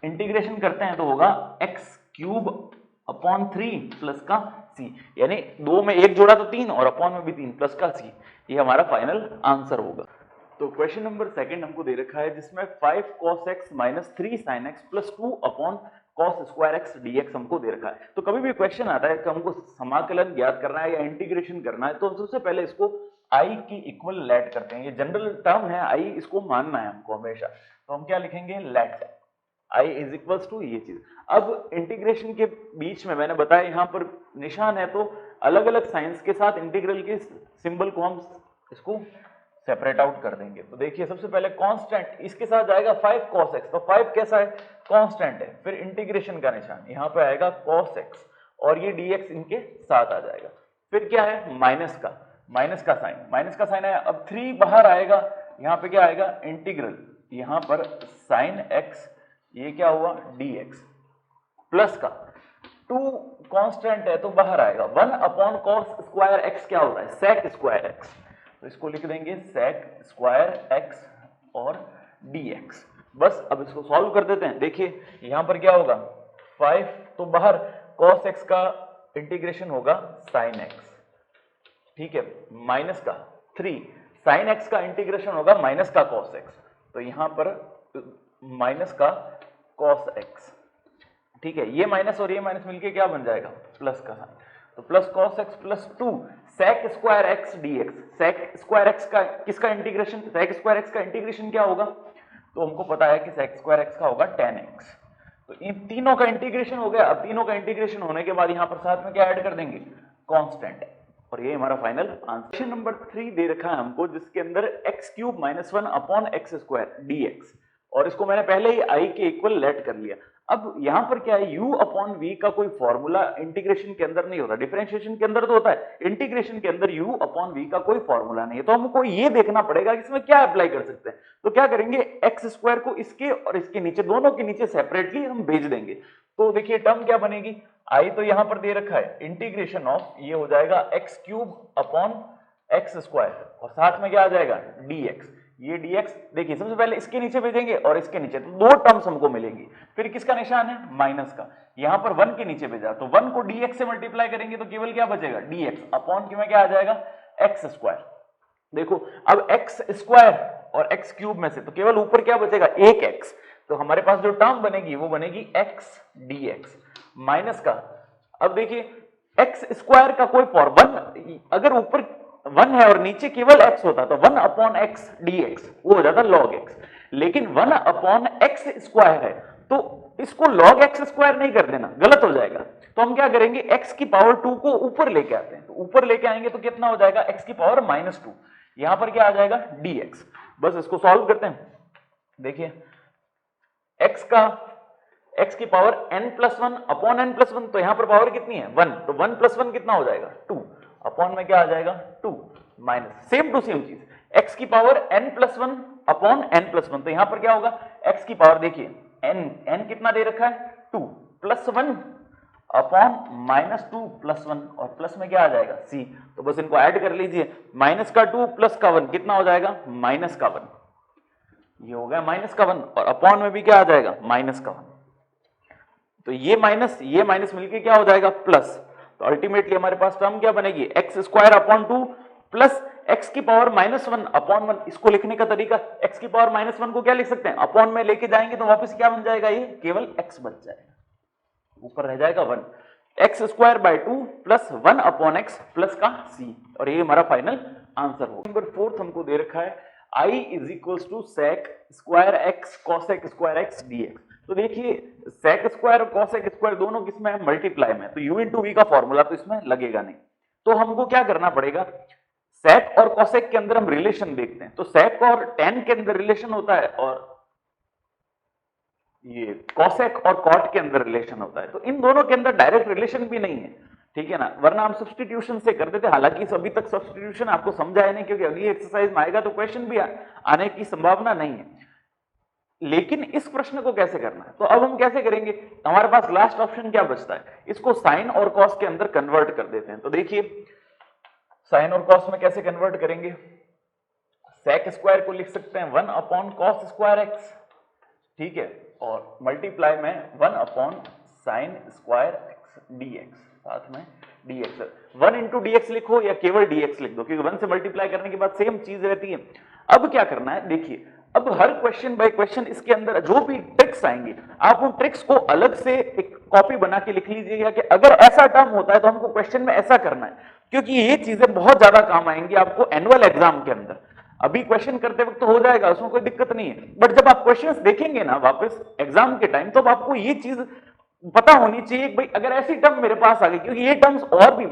इंटीग्रेशन करते हैं तो होगा x क्यूब अपॉन 3 प्लस का c, यानी 2 में 1 जोड़ा तो 3 और अपॉन में भी 3 प्लस का c, ये हमारा फाइनल आंसर होगा। तो क्वेश्चन नंबर सेकंड हमको दे रखा है जिसमें 5 cos x minus 3 sin x plus 2 upon cos square x dx हमको दे रखा है। तो कभी भी क्वेश्चन आता है कि हमको समाकलन ज्ञात करना है या इंटीग्रेशन करना है तो हम सबसे पहले इसको i की इक्वल लेट करते हैं। ये जनरल टर्म है i, इसको मानना है हमको हमेशा। तो हम क्या लिखेंगे let i is equals to ये चीज। अब इंटीग्रेशन के बीच में मैंने बताया यहाँ पर निशान है, तो अलग अलग साइंस के साथ इंटीग्रल के सिंबल को हम इसको सेपरेट आउट कर देंगे। तो देखिए सबसे पहले कांस्टेंट, इसके साथ जाएगा 5 cos x, तो 5 कैसा है, कांस्टेंट है। फिर इंटीग्रेशन का निशान यहाँ पे आएगा cos x और ये dx इनके साथ आ जाएगा। फिर क्या है, माइनस का साइन, माइनस का साइन है। अब 3 बाहर आएगा, यहाँ पे क्या आएगा, इंटीग्रल, यहाँ पर साइन x, ये क्या हुआ dx, प्लस का 2 कांस्टेंट है तो बाहर आएगा 1 अपॉन cos स्क्वायर x क्या होता है, sec स्क्वायर x, तो इसको लिख देंगे sec स्क्वायर x और dx। बस अब इसको सॉल्व कर देते हैं। देखिए यहां पर क्या होगा, 5 तो बाहर, cos x का इंटीग्रेशन होगा sin x, ठीक है, माइनस का 3 sin x का इंटीग्रेशन होगा माइनस का cos x, तो यहां पर माइनस का cos x, ठीक है, ये माइनस और ये माइनस मिलके क्या बन जाएगा, प्लस का साइन, तो plus cos x plus 2 sec square x dx। sec square x का किसका इंटीग्रेशन, sec स्क्वायर x का इंटीग्रेशन क्या होगा, तो हमको पता है कि sec स्क्वायर x का होगा tan x, तो इन तीनों का इंटीग्रेशन हो गया। अब तीनों का इंटीग्रेशन होने के बाद यहाँ पर साथ में क्या ऐड कर देंगे, कांस्टेंट, और ये हमारा फाइनल आंसर। क्वेश्चन नंबर 3 दे रखा है हमको, जिसके अंदर x cube minus 1 upon x square dx, और इसको मैंने पहले ही i के इक्वल लेट कर लिया। अब यहां पर क्या है, u अपॉन v का कोई फॉर्मूला इंटीग्रेशन के अंदर नहीं होता, डिफरेंशिएशन के अंदर तो होता है, इंटीग्रेशन के अंदर u अपॉन v का कोई फॉर्मूला नहीं है, तो हमको ये देखना पड़ेगा कि इसमें क्या अप्लाई कर सकते हैं। तो क्या करेंगे, एक्स स्क्वायर को इसके और इसके नीचे, दोनों के नीचे सेपरेटली हम भेज देंगे। तो देखिए टर्म क्या बनेगी, i तो यहां पर दे रखा है, इंटीग्रेशन ऑफ ये हो जाएगा x cube upon x square, और साथ में क्या आ जाएगा dx, ये dx, देखिए सबसे पहले इसके नीचे भेजेंगे और इसके नीचे, तो दो टर्म्स हमको मिलेंगी। फिर किसका निशान है, माइनस का, यहां पर 1 के नीचे भेजा, तो 1 को dx से मल्टीप्लाई करेंगे तो केवल क्या बचेगा, dx अपॉन में क्या आ जाएगा, एक्स स्क्वायर। देखो अब एक्स स्क्वायर और एक्स क्यूब में से तो केवल ऊपर क्या बचेगा, एक एक्स, तो हमारे पास जो टर्म बनेगी वो बनेगी एक्स dx माइनस का। अब देखिए एक्स स्क्वायर का कोई फॉर्म, अगर ऊपर 1 है और नीचे केवल x होता तो 1 अपॉन एक्स dx वो हो जाता log x, लेकिन 1 अपॉन एक्स स्क्वायर है तो इसको log x स्क्वायर नहीं कर देना, गलत हो जाएगा। तो हम क्या करेंगे, x की पावर 2 को ऊपर लेके आते हैं, तो ऊपर लेके आएंगे तो कितना हो जाएगा, x की पावर -2, यहां पर क्या आ जाएगा dx। बस इसको सॉल्व करते हैं। देखिए x की पावर n+1 अपॉन n+1, तो यहां पर पावर कितनी है 1, तो 1+1 कितना हो जाएगा 2, अपॉन में क्या आ जाएगा 2 माइनस, सेम टू सेम चीज, x की पावर n+1 अपॉन n+1, तो यहां पर क्या होगा, x की पावर देखिए n कितना दे रखा है 2 +1 अपॉन -2 +1, और प्लस में क्या आ जाएगा c, तो बस इनको ऐड कर लीजिए, माइनस का 2 प्लस का 1 कितना हो जाएगा माइनस का 1, ये हो गया माइनस का 1, और अपॉन में भी क्या आ जाएगा माइनस का 1, तो ये माइनस मिलके क्या हो जाएगा प्लस, तो अल्टीमेटली हमारे पास टर्म क्या बनेगी, x square upon 2 plus x की पावर -1 अपॉन 1। इसको लिखने का तरीका, एक्स की पावर -1 को क्या लिख सकते हैं, अपॉन में लेके जाएंगे तो वापस क्या बन जाएगा, ये केवल एक्स बच जाएगा, ऊपर रह जाएगा 1, x square by 2 plus 1 upon x plus का c, और ये हमारा फाइनल आंसर होगा। नंबर 4 हमको दे रखा है i is equals to sec square x cosec square x dx। तो देखिए sec स्क्वायर और cosec स्क्वायर दोनों किसमें है, मल्टीप्लाई में, तो u इंटू v का फॉर्मूला तो इसमें लगेगा नहीं, तो हमको क्या करना पड़ेगा, sec और cosec के अंदर हम रिलेशन देखते हैं, तो sec और tan के अंदर रिलेशन होता है और ये cosec और cot के अंदर रिलेशन होता है, तो इन दोनों के अंदर डायरेक्ट रिलेशन भी नहीं है, ठीक है ना, वरना हम सब्स्टिट्यूशन से कर देते। हालांकि अभी तक सब्स्टिट्यूशन आपको समझा है नहीं, क्योंकि अगली एक्सरसाइज में आएगा तो क्वेश्चन भी आने की संभावना नहीं है, लेकिन इस प्रश्न को कैसे करना है, तो अब हम कैसे करेंगे, हमारे पास लास्ट ऑप्शन क्या बचता है, इसको साइन और कॉस के अंदर कन्वर्ट कर देते हैं। तो देखिए साइन और कॉस में कैसे कन्वर्ट करेंगे, सेक स्क्वायर को लिख सकते हैं 1 अपॉन कॉस स्क्वायर एक्स, ठीक है, और मल्टीप्लाई में 1 upon sine square x dx, साथ में dx, 1 इंटू dx लिखो या केवल dx लिख दो, क्योंकि 1 से मल्टीप्लाई करने के बाद सेम चीज रहती है। अब क्या करना है, देखिए अब हर क्वेश्चन बाय क्वेश्चन इसके अंदर जो भी ट्रिक्स आएंगी, आप उन ट्रिक्स को अलग से एक कॉपी बना के लिख लीजिएगा कि अगर ऐसा टर्म होता है तो हमको क्वेश्चन में ऐसा करना है, क्योंकि ये चीजें बहुत ज्यादा काम आएंगी आपको एनुअल एग्जाम के अंदर। अभी क्वेश्चन करते वक्त तो हो जाएगा, उसमें कोई दिक्कत नहीं है, बट जब आप क्वेश्चंस देखेंगे ना वापस एग्जाम के टाइम, तो आपको ये चीज पता होनी चाहिए भाई अगर ऐसी टर्म मेरे पास आ गई, क्योंकि ये टर्म्स और भी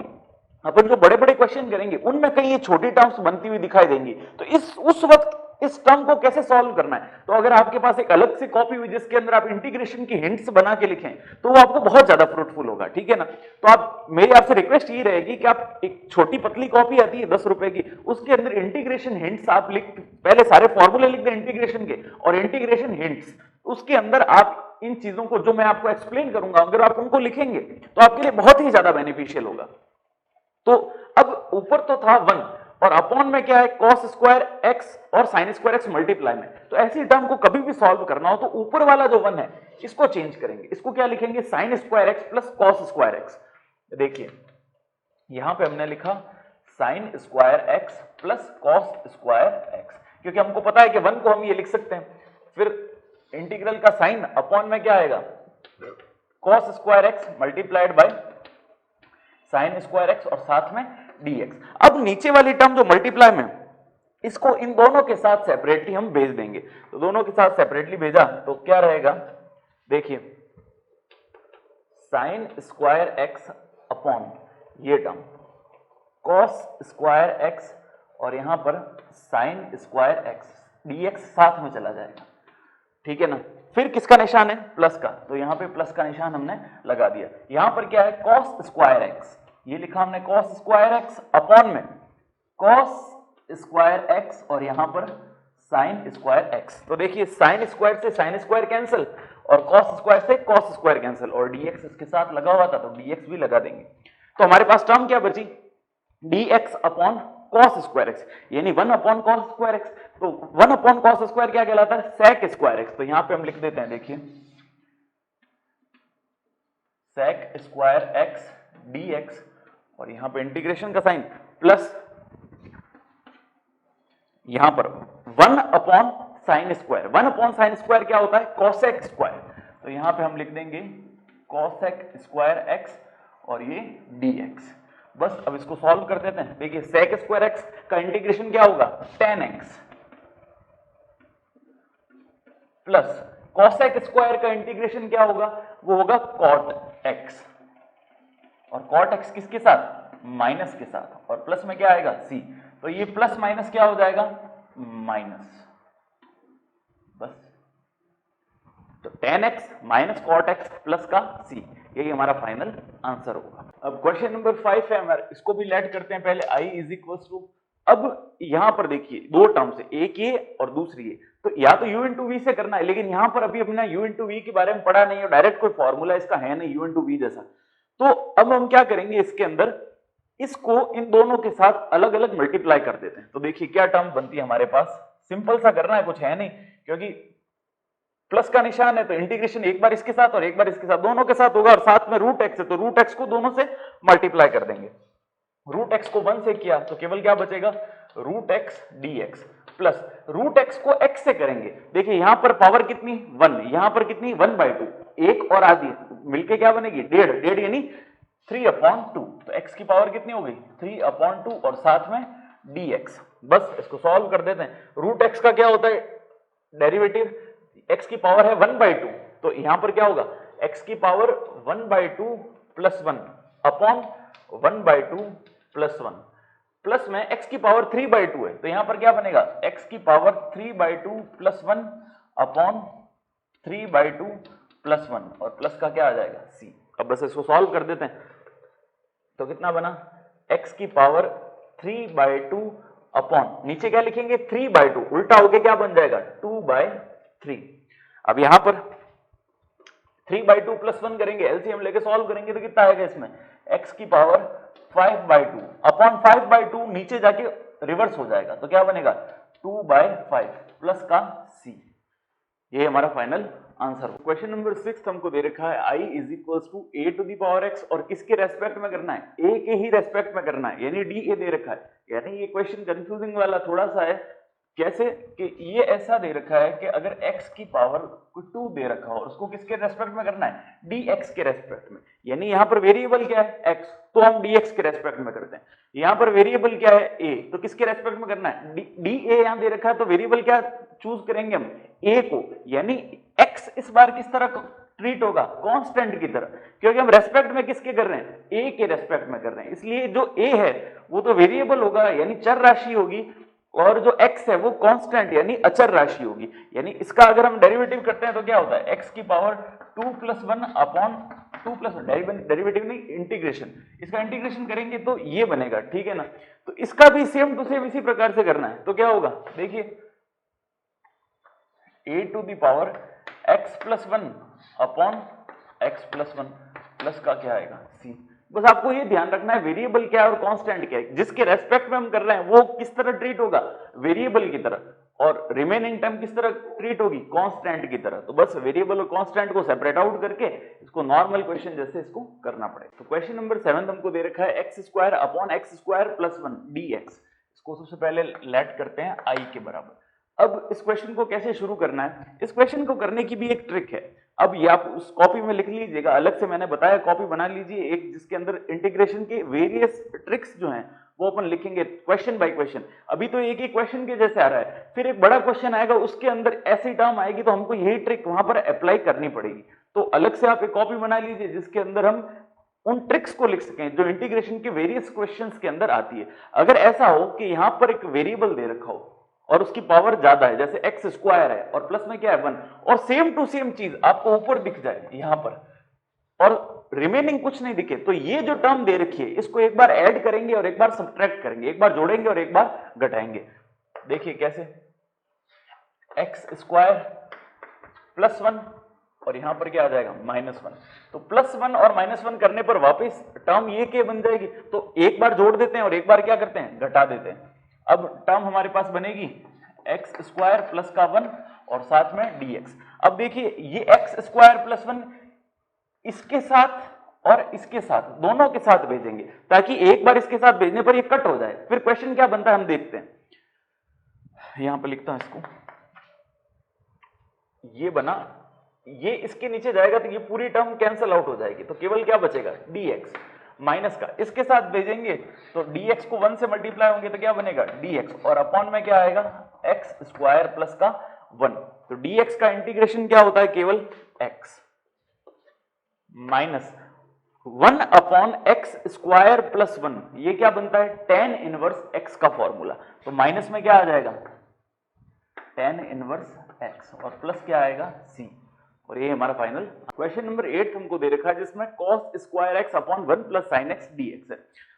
अपन जो बड़े बड़े क्वेश्चन करेंगे उनमें कहीं ये छोटी टर्म्स बनती हुई दिखाई देंगी, तो उस वक्त इस टर्म को कैसे सॉल्व करना है। तो अगर आपके पास एक अलग से कॉपी हुई जिसके अंदर आप इंटीग्रेशन की हिंट्स बना के लिखें तो वो आपको बहुत ज्यादा फ्रूटफुल होगा, ठीक है ना। तो आप मेरी आपसे रिक्वेस्ट ये रहेगी कि आप एक छोटी पतली कॉपी आती है 10 रुपए की, उसके अंदर इंटीग्रेशन हिंट्स आप लिख, पहले सारे फॉर्मूले लिख दें इंटीग्रेशन के और इंटीग्रेशन हिंट्स, उसके अंदर आप इन चीजों को जो मैं आपको एक्सप्लेन करूंगा अगर आप उनको लिखेंगे तो आपके लिए बहुत ही ज्यादा बेनिफिशियल होगा। तो अब ऊपर तो था 1 और अपॉन में क्या है cos स्क्वायर x और sin स्क्वायर x मल्टीप्लाई में, तो ऐसी टर्म को कभी भी सॉल्व करना हो तो ऊपर वाला जो 1 है इसको चेंज करेंगे, इसको क्या लिखेंगे sin square x plus cos square x। देखिए यहां पे हमने लिखा sin square x plus cos square x, क्योंकि हमको पता है कि 1 को हम ये लिख सकते हैं, फिर इंटीग्रल का साइन अपॉन में क्या आएगा cos square x multiplied by sin square x और साथ में dx। अब नीचे वाली टर्म जो मल्टीप्लाई में, इसको इन दोनों के साथ सेपरेटली हम भेज देंगे, तो दोनों के साथ सेपरेटली भेजा तो क्या रहेगा, देखिए sin स्क्वायर x अपॉन ये टर्म cos स्क्वायर x और यहां पर sin स्क्वायर x dx साथ में चला जाएगा, ठीक है ना। फिर किसका निशान है प्लस का, तो यहां पे प्लस का निशान हमने लगा दिया। यहां पर क्या है cos स्क्वायर x, ये लिखा हमने cos स्क्वायर x अपॉन में cos स्क्वायर x और यहां पर sin स्क्वायर x। तो देखिए sin स्क्वायर से sin स्क्वायर कैंसिल और cos स्क्वायर से cos स्क्वायर कैंसिल और dx इसके साथ लगा हुआ था तो dx भी लगा देंगे। तो हमारे पास टर्म क्या बची dx upon cos square x, यानी 1 अपॉन cos स्क्वायर x। तो 1 अपॉन cos स्क्वायर क्या कहलाता है sec स्क्वायर x, तो यहां पे हम लिख देते हैं, देखिए sec स्क्वायर x dx और यहां पे इंटीग्रेशन का साइन प्लस यहां पर 1 upon sine square, 1 upon sine square क्या होता है cosec स्क्वायर, तो यहां पे हम लिख देंगे cosec स्क्वायर x और ये dx। बस अब इसको सॉल्व कर देते हैं। देखिए sec स्क्वायर x का इंटीग्रेशन क्या होगा tan x plus cosec square का इंटीग्रेशन क्या होगा, वो होगा cot x और cot x किसके साथ माइनस के साथ और प्लस में क्या आएगा c, तो ये प्लस माइनस क्या हो जाएगा माइनस, बस तो tan x minus cot x plus का c, यही हमारा फाइनल आंसर होगा। अब क्वेश्चन नंबर 5 है हमारा, इसको भी लेट करते हैं पहले i इज इक्वल टू, अब यहां पर देखिए दो टर्म्स है, एक ये और दूसरी ये, तो या तो u इंटू वी से करना है, लेकिन यहां पर अभी अपना u इंटू वी के बारे में पढ़ा नहीं है, डायरेक्ट कोई फॉर्मूला इसका है नहीं u इंटू वी जैसा। तो अब हम क्या करेंगे इसके अंदर, इसको इन दोनों के साथ अलग अलग मल्टीप्लाई कर देते हैं। तो देखिए क्या टर्म बनती है हमारे पास, सिंपल सा करना है, कुछ है नहीं, क्योंकि प्लस का निशान है तो इंटीग्रेशन एक बार इसके साथ और एक बार इसके साथ, दोनों के साथ होगा और साथ में रूट एक्स है तो रूट एक्स को दोनों से मल्टीप्लाई कर देंगे। रूट एक्स को 1 से किया तो केवल क्या बचेगा root x dx plus root x को x से करेंगे। देखिए यहां पर पावर कितनी 1, यहां पर कितनी 1/2, एक और आधी मिलके क्या बनेगी 1.5 यानी 3/2, तो x की पावर कितनी हो गई 3/2 और साथ में dx। बस इसको सॉल्व कर देते हैं। रूट एक्स का क्या होता है डेरिवेटिव, x की पावर है 1/2, तो यहां पर क्या होगा x की power 1/2 plus 1 upon 1/2 plus 1 plus में x की पावर 3/2 है, तो यहां पर क्या बनेगा x की पावर 3/2 प्लस 1 अपॉन 3/2 प्लस 1 और प्लस का क्या आ जाएगा c। अब बस इसको सॉल्व कर देते हैं, तो कितना बना x की पावर 3/2 अपॉन नीचे क्या लिखेंगे 3/2, उल्टा होके क्या बन जाएगा 2/3। अब यहां पर 3/2 प्लस 1 करेंगे, एलसीएम लेके सॉल्व करेंगे तो कितना आएगा इसमें x की पावर 5/2 अपॉन 5/2 नीचे जाके रिवर्स हो जाएगा तो क्या बनेगा 2/5 प्लस का c। ये हमारा फाइनल आंसर। क्वेश्चन नंबर 6 हमको दे रखा है i is equal to a to the power x और किसके रेस्पेक्ट में करना है a के ही रेस्पेक्ट में करना है, यानी d a दे रखा है, यानी ये क्वेश्चन कंफ्यूजिंग वाला थोड़ा सा है, कैसे कि ये ऐसा दे रखा है कि अगर x की पावर को 2 दे रखा हो, उसको किसके रेस्पेक्ट में करना है, dx के रेस्पेक्ट में, यानी यहाँ पर वेरिएबल क्या है x, तो हम dx के रेस्पेक्ट में करते हैं। यहाँ पर वेरिएबल क्या है a, तो किसके रेस्पेक्ट में करना है, dA यहाँ दे रखा है, तो वेरिएबल क्या चूज करेंगे हम, a को, यानी x इस बार किस तरह ट्रीट होगा, कांस्टेंट की तरह, क्योंकि हम रेस्पेक्ट में किसके कर रहे हैं, a के रेस्पेक्ट में कर रहे हैं, इसलिए जो a है वो तो वेरिएबल होगा यानी चर राशि होगी, और जो x है वो कांस्टेंट यानी अचर राशि होगी। यानी इसका अगर हम डेरिवेटिव करते हैं तो क्या होता है, x की पावर 2 + 1 अपॉन 2 प्लस डेरिवेटिव नहीं इंटीग्रेशन, इसका इंटीग्रेशन करेंगे तो ये बनेगा, ठीक है ना। तो इसका भी सेम टू सेम इसी प्रकार से करना है, तो क्या होगा देखिए, a to the power x + 1 upon x + 1 plus का क्या आएगा c। बस आपको ये ध्यान रखना है वेरिएबल क्या है और कांस्टेंट क्या है, जिसके रेस्पेक्ट में हम कर रहे हैं वो किस तरह ट्रीट होगा, वेरिएबल की तरह, और रिमेनिंग टर्म किस तरह ट्रीट होगी, कांस्टेंट की तरह। तो बस वेरिएबल और कांस्टेंट को सेपरेट आउट करके इसको नॉर्मल क्वेश्चन जैसे इसको करना पड़ेगा। तो क्वेश्चन नंबर 7 हमको दे रखा है x² अपॉन x² + 1 dx। इसको सबसे पहले लेट करते हैं i के बराबर। अब इस क्वेश्चन को कैसे शुरू करना है, इस क्वेश्चन को करने की भी एक ट्रिक है। अब ये आप उस कॉपी में लिख लीजिएगा, अलग से मैंने बताया कॉपी बना लीजिए एक, जिसके अंदर इंटीग्रेशन के वेरियस ट्रिक्स जो हैं वो अपन लिखेंगे क्वेश्चन बाय क्वेश्चन। अभी तो एक ही क्वेश्चन के जैसे आ रहा है, फिर एक बड़ा क्वेश्चन आएगा उसके अंदर ऐसी टर्म आएगी तो हमको यही ट्रिक वहां पर अप्लाई करनी पड़ेगी। तो अलग से आप एक कॉपी बना लीजिए जिसके अंदर हम उन ट्रिक्स को लिख सकें जो इंटीग्रेशन के वेरियस क्वेश्चंस के अंदर आती है। अगर ऐसा हो कि यहां पर एक वेरिएबल दे रखा हो और उसकी पावर ज्यादा है, जैसे x² है और प्लस में क्या है 1, और सेम टू सेम चीज आपको ऊपर दिख जाए यहां पर और रिमेनिंग कुछ नहीं दिखे, तो ये जो टर्म दे रखी है इसको एक बार ऐड करेंगे और एक बार सब्ट्रैक्ट करेंगे, एक बार जोड़ेंगे और एक बार घटाएंगे। देखिए कैसे, x² + 1 और यहां पर क्या आ जाएगा -1, तो +1 और -1 करने पर वापस टर्म ये के बन जाएगी, तो एक बार जोड़ देते हैं और एक बार क्या करते हैं घटा देते हैं। अब टर्म हमारे पास बनेगी x² + 1 और साथ में dx। अब देखिए ये x² + 1 इसके साथ और इसके साथ दोनों के साथ भेजेंगे ताकि एक बार इसके साथ भेजने पर ये कट हो जाए। फिर क्वेश्चन क्या बनता है हम देखते हैं, यहां पर लिखता हूं इसको, ये बना, ये इसके नीचे जाएगा तो ये पूरी टर्म कैंसिल आउट हो जाएगी, तो केवल क्या बचेगा dx माइनस का, इसके साथ भेजेंगे तो dx को 1 से मल्टीप्लाई होंगे तो क्या बनेगा dx, और अपॉन में क्या आएगा x² + 1, तो dx का इंटीग्रेशन क्या होता है केवल x माइनस 1 अपॉन x² + 1, ये क्या बनता है tan इनवर्स x का फॉर्मूला, तो माइनस में क्या आ जाएगा tan इनवर्स x और प्लस क्या आएगा c, और ये हमारा फाइनल। क्वेश्चन नंबर 8 हमको दे रखा है जिसमें cos² x upon 1 + sin x dx है।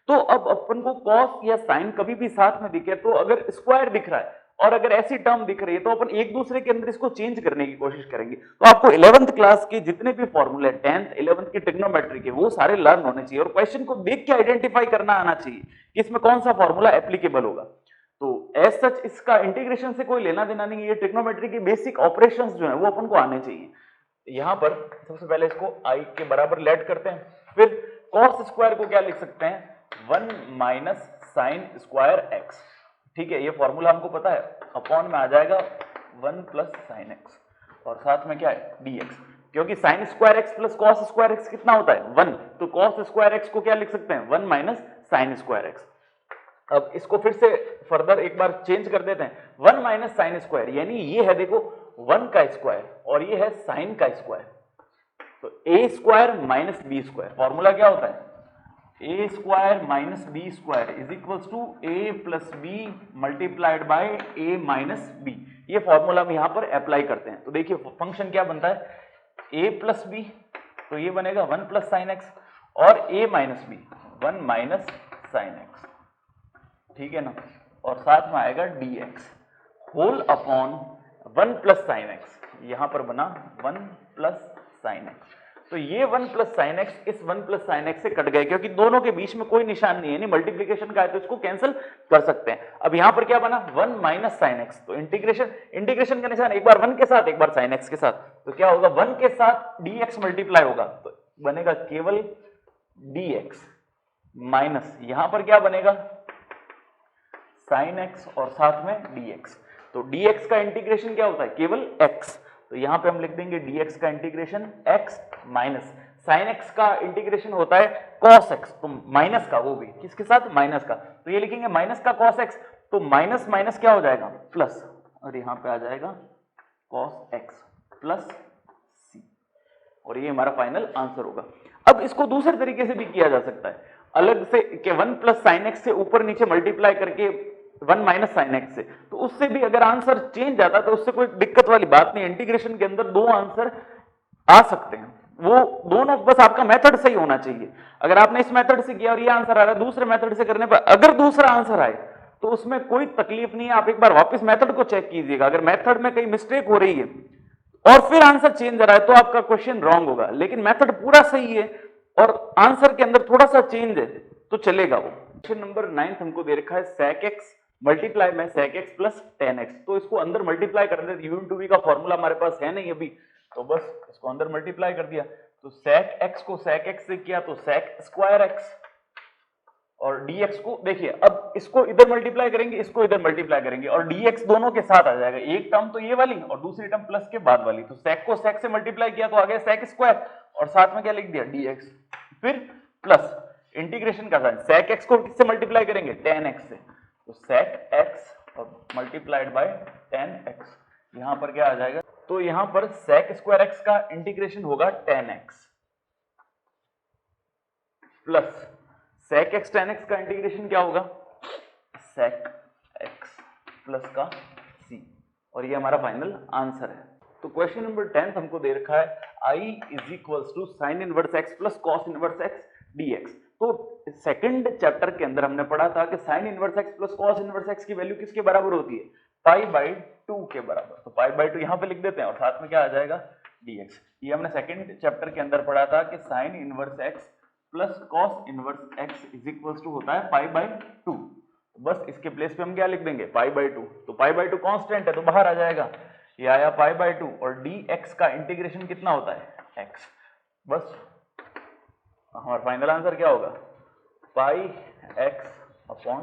तो अब अपन को cos या sin कभी भी साथ में दिखे तो अगर स्क्वायर दिख रहा है और अगर ऐसी टर्म दिख रही है तो अपन एक दूसरे के अंदर इसको चेंज करने की कोशिश करेंगे। तो आपको 11th क्लास के जितने भी फॉर्मूले 10th 11th की ट्रिग्नोमेट्री के वो सारे लर्न होने चाहिए और क्वेश्चन को देख के आइडेंटिफाई करना आना चाहिए कि इसमें कौन सा फॉर्मूला एप्लीकेबल होगा। तो एज सच इसका इंटीग्रेशन से कोई लेना देना नहीं है, ये ट्रिग्नोमेट्री के बेसिक ऑपरेशंस जो है वो अपन को आने चाहिए। यहां पर सबसे पहले इसको i के बराबर लेट करते हैं, फिर cos² को क्या लिख सकते हैं 1 - sin² x, ठीक है, ये फॉर्मूला हमको पता है, अपॉन में आ जाएगा 1 + sin x और साथ में क्या है dx, क्योंकि sin² x + cos² x कितना होता है 1, तो cos² x को क्या लिख सकते हैं 1 - sin² x। अब इसको फिर से फर्दर एक बार चेंज कर देते हैं, 1 - sin², यानी ये है देखो 1 का स्क्वायर और ये है sin का स्क्वायर, तो a² - b², फॉर्मूला क्या होता है a² - b² = a + b multiplied by a - b। ये फॉर्मूला हम यहां पर अप्लाई करते हैं, तो देखिए फंक्शन क्या बनता है a + b, तो ये बनेगा 1 + sin x और a - b 1 - sin x, ठीक है ना, और साथ में आएगा dx whole upon 1 + sin x, यहां पर बना 1 + sin x, तो ये 1 + sin x इस 1 + sin x से कट गए क्योंकि दोनों के बीच में कोई निशान नहीं है, यानी मल्टीप्लिकेशन का है तो इसको कैंसिल कर सकते हैं। अब यहां पर क्या बना 1 - sin x, तो इंटीग्रेशन का निशान एक बार 1 के साथ एक बार sin x के साथ, तो क्या होगा 1 के साथ dx मल्टीप्लाई होगा तो बनेगा केवल dx माइनस यहां पर क्या बनेगा sin x और साथ में dx, तो dx का इंटीग्रेशन क्या होता है, केवल x। तो यहां पे हम लिख देंगे dx का integration x minus sin x का इंटीग्रेशन होता है cos x, तो माइनस का, वो भी किसके साथ, माइनस का। तो ये लिखेंगे माइनस का cos x, तो माइनस माइनस क्या हो जाएगा, प्लस, और यहां पे आ जाएगा cos x प्लस c, और ये हमारा फाइनल आंसर होगा। अब इसको दूसरे तरीके से भी किया जा सकता है, अलग से कि 1 प्लस साइन एक्स से ऊपर नीचे मल्टीप्लाई करके 1 माइनस साइन एक्स से, तो उससे भी अगर आंसर चेंज आता तो उससे कोई दिक्कत वाली बात नहीं। इंटीग्रेशन के अंदर दो आंसर आ सकते हैं, वो दोनों बस आपका मेथड सही होना चाहिए। अगर आपने इस मेथड से किया और ये आंसर आ रहा है, दूसरे मेथड से करने पर अगर दूसरा आंसर आए तो उसमें कोई तकलीफ नहीं है। आप एक बार वापस मेथड को चेक कीजिएगा, अगर मेथड में कहीं मिस्टेक हो रही है और फिर आंसर चेंज आ रहा है तो आपका क्वेश्चन रॉन्ग होगा। लेकिन मेथड पूरा सही है और आंसर के अंदर थोड़ा सा चेंज है तो चलेगा वो। क्वेश्चन नंबर 9 हमको दे रखा है sec x मल्टीप्लाई में sec x plus tan x, तो इसको अंदर मल्टीप्लाई कर देते। u इंटू v का फॉर्मूला हमारे पास है नहीं अभी, तो बस इसको अंदर मल्टीप्लाई कर दिया। तो sec x को sec x से किया तो sec स्क्वायर x, और dx को देखिए, अब इसको इधर मल्टीप्लाई करेंगे, इसको इधर मल्टीप्लाई करेंगे, और dx दोनों के साथ आ जाएगा। एक टर्म तो ये वाली और दूसरी टर्म प्लस के बाद वाली। तो sec को sec से मल्टीप्लाई किया तो आ गया sec स्क्वायर, और साथ में क्या लिख दिया, dx, फिर प्लस इंटीग्रेशन का साइन, sec x को किससे मल्टीप्लाई करेंगे, tan x से, तो sec x और मल्टीप्लाइड बाय tan x, यहां पर क्या आ जाएगा, तो यहां पर sec स्क्वायर x का इंटीग्रेशन होगा tan x plus sec x tan x का इंटीग्रेशन क्या होगा, sec x प्लस का c, और ये हमारा फाइनल आंसर है। तो क्वेश्चन नंबर 10 हमको दे रखा है I is equals to sine inverse x plus cos inverse x dx। तो सेकंड चैप्टर के अंदर हमने पढ़ा था कि sine inverse x plus cos inverse x की वैल्यू किसके बराबर होती है, पाई बाई 2 के बराबर। तो पाई बाई 2 यहां पे लिख देते हैं और साथ में क्या आ जाएगा, dx। ये हमने सेकंड चैप्टर के अंदर पढ़ा था कि sine inverse x plus cos inverse x is equals to होता है पाई बाई 2। बस इसके प्लेस पे हम क्या लिख देंगे, पाई बाई 2। तो पाई बाई 2 कांस्टेंट है तो बाहर आ जाएगा, ये आया पाई बाई 2, और dx का इंटीग्रेशन कितना होता है, x। बस हमारा फाइनल आंसर क्या होगा, पाई x अपॉन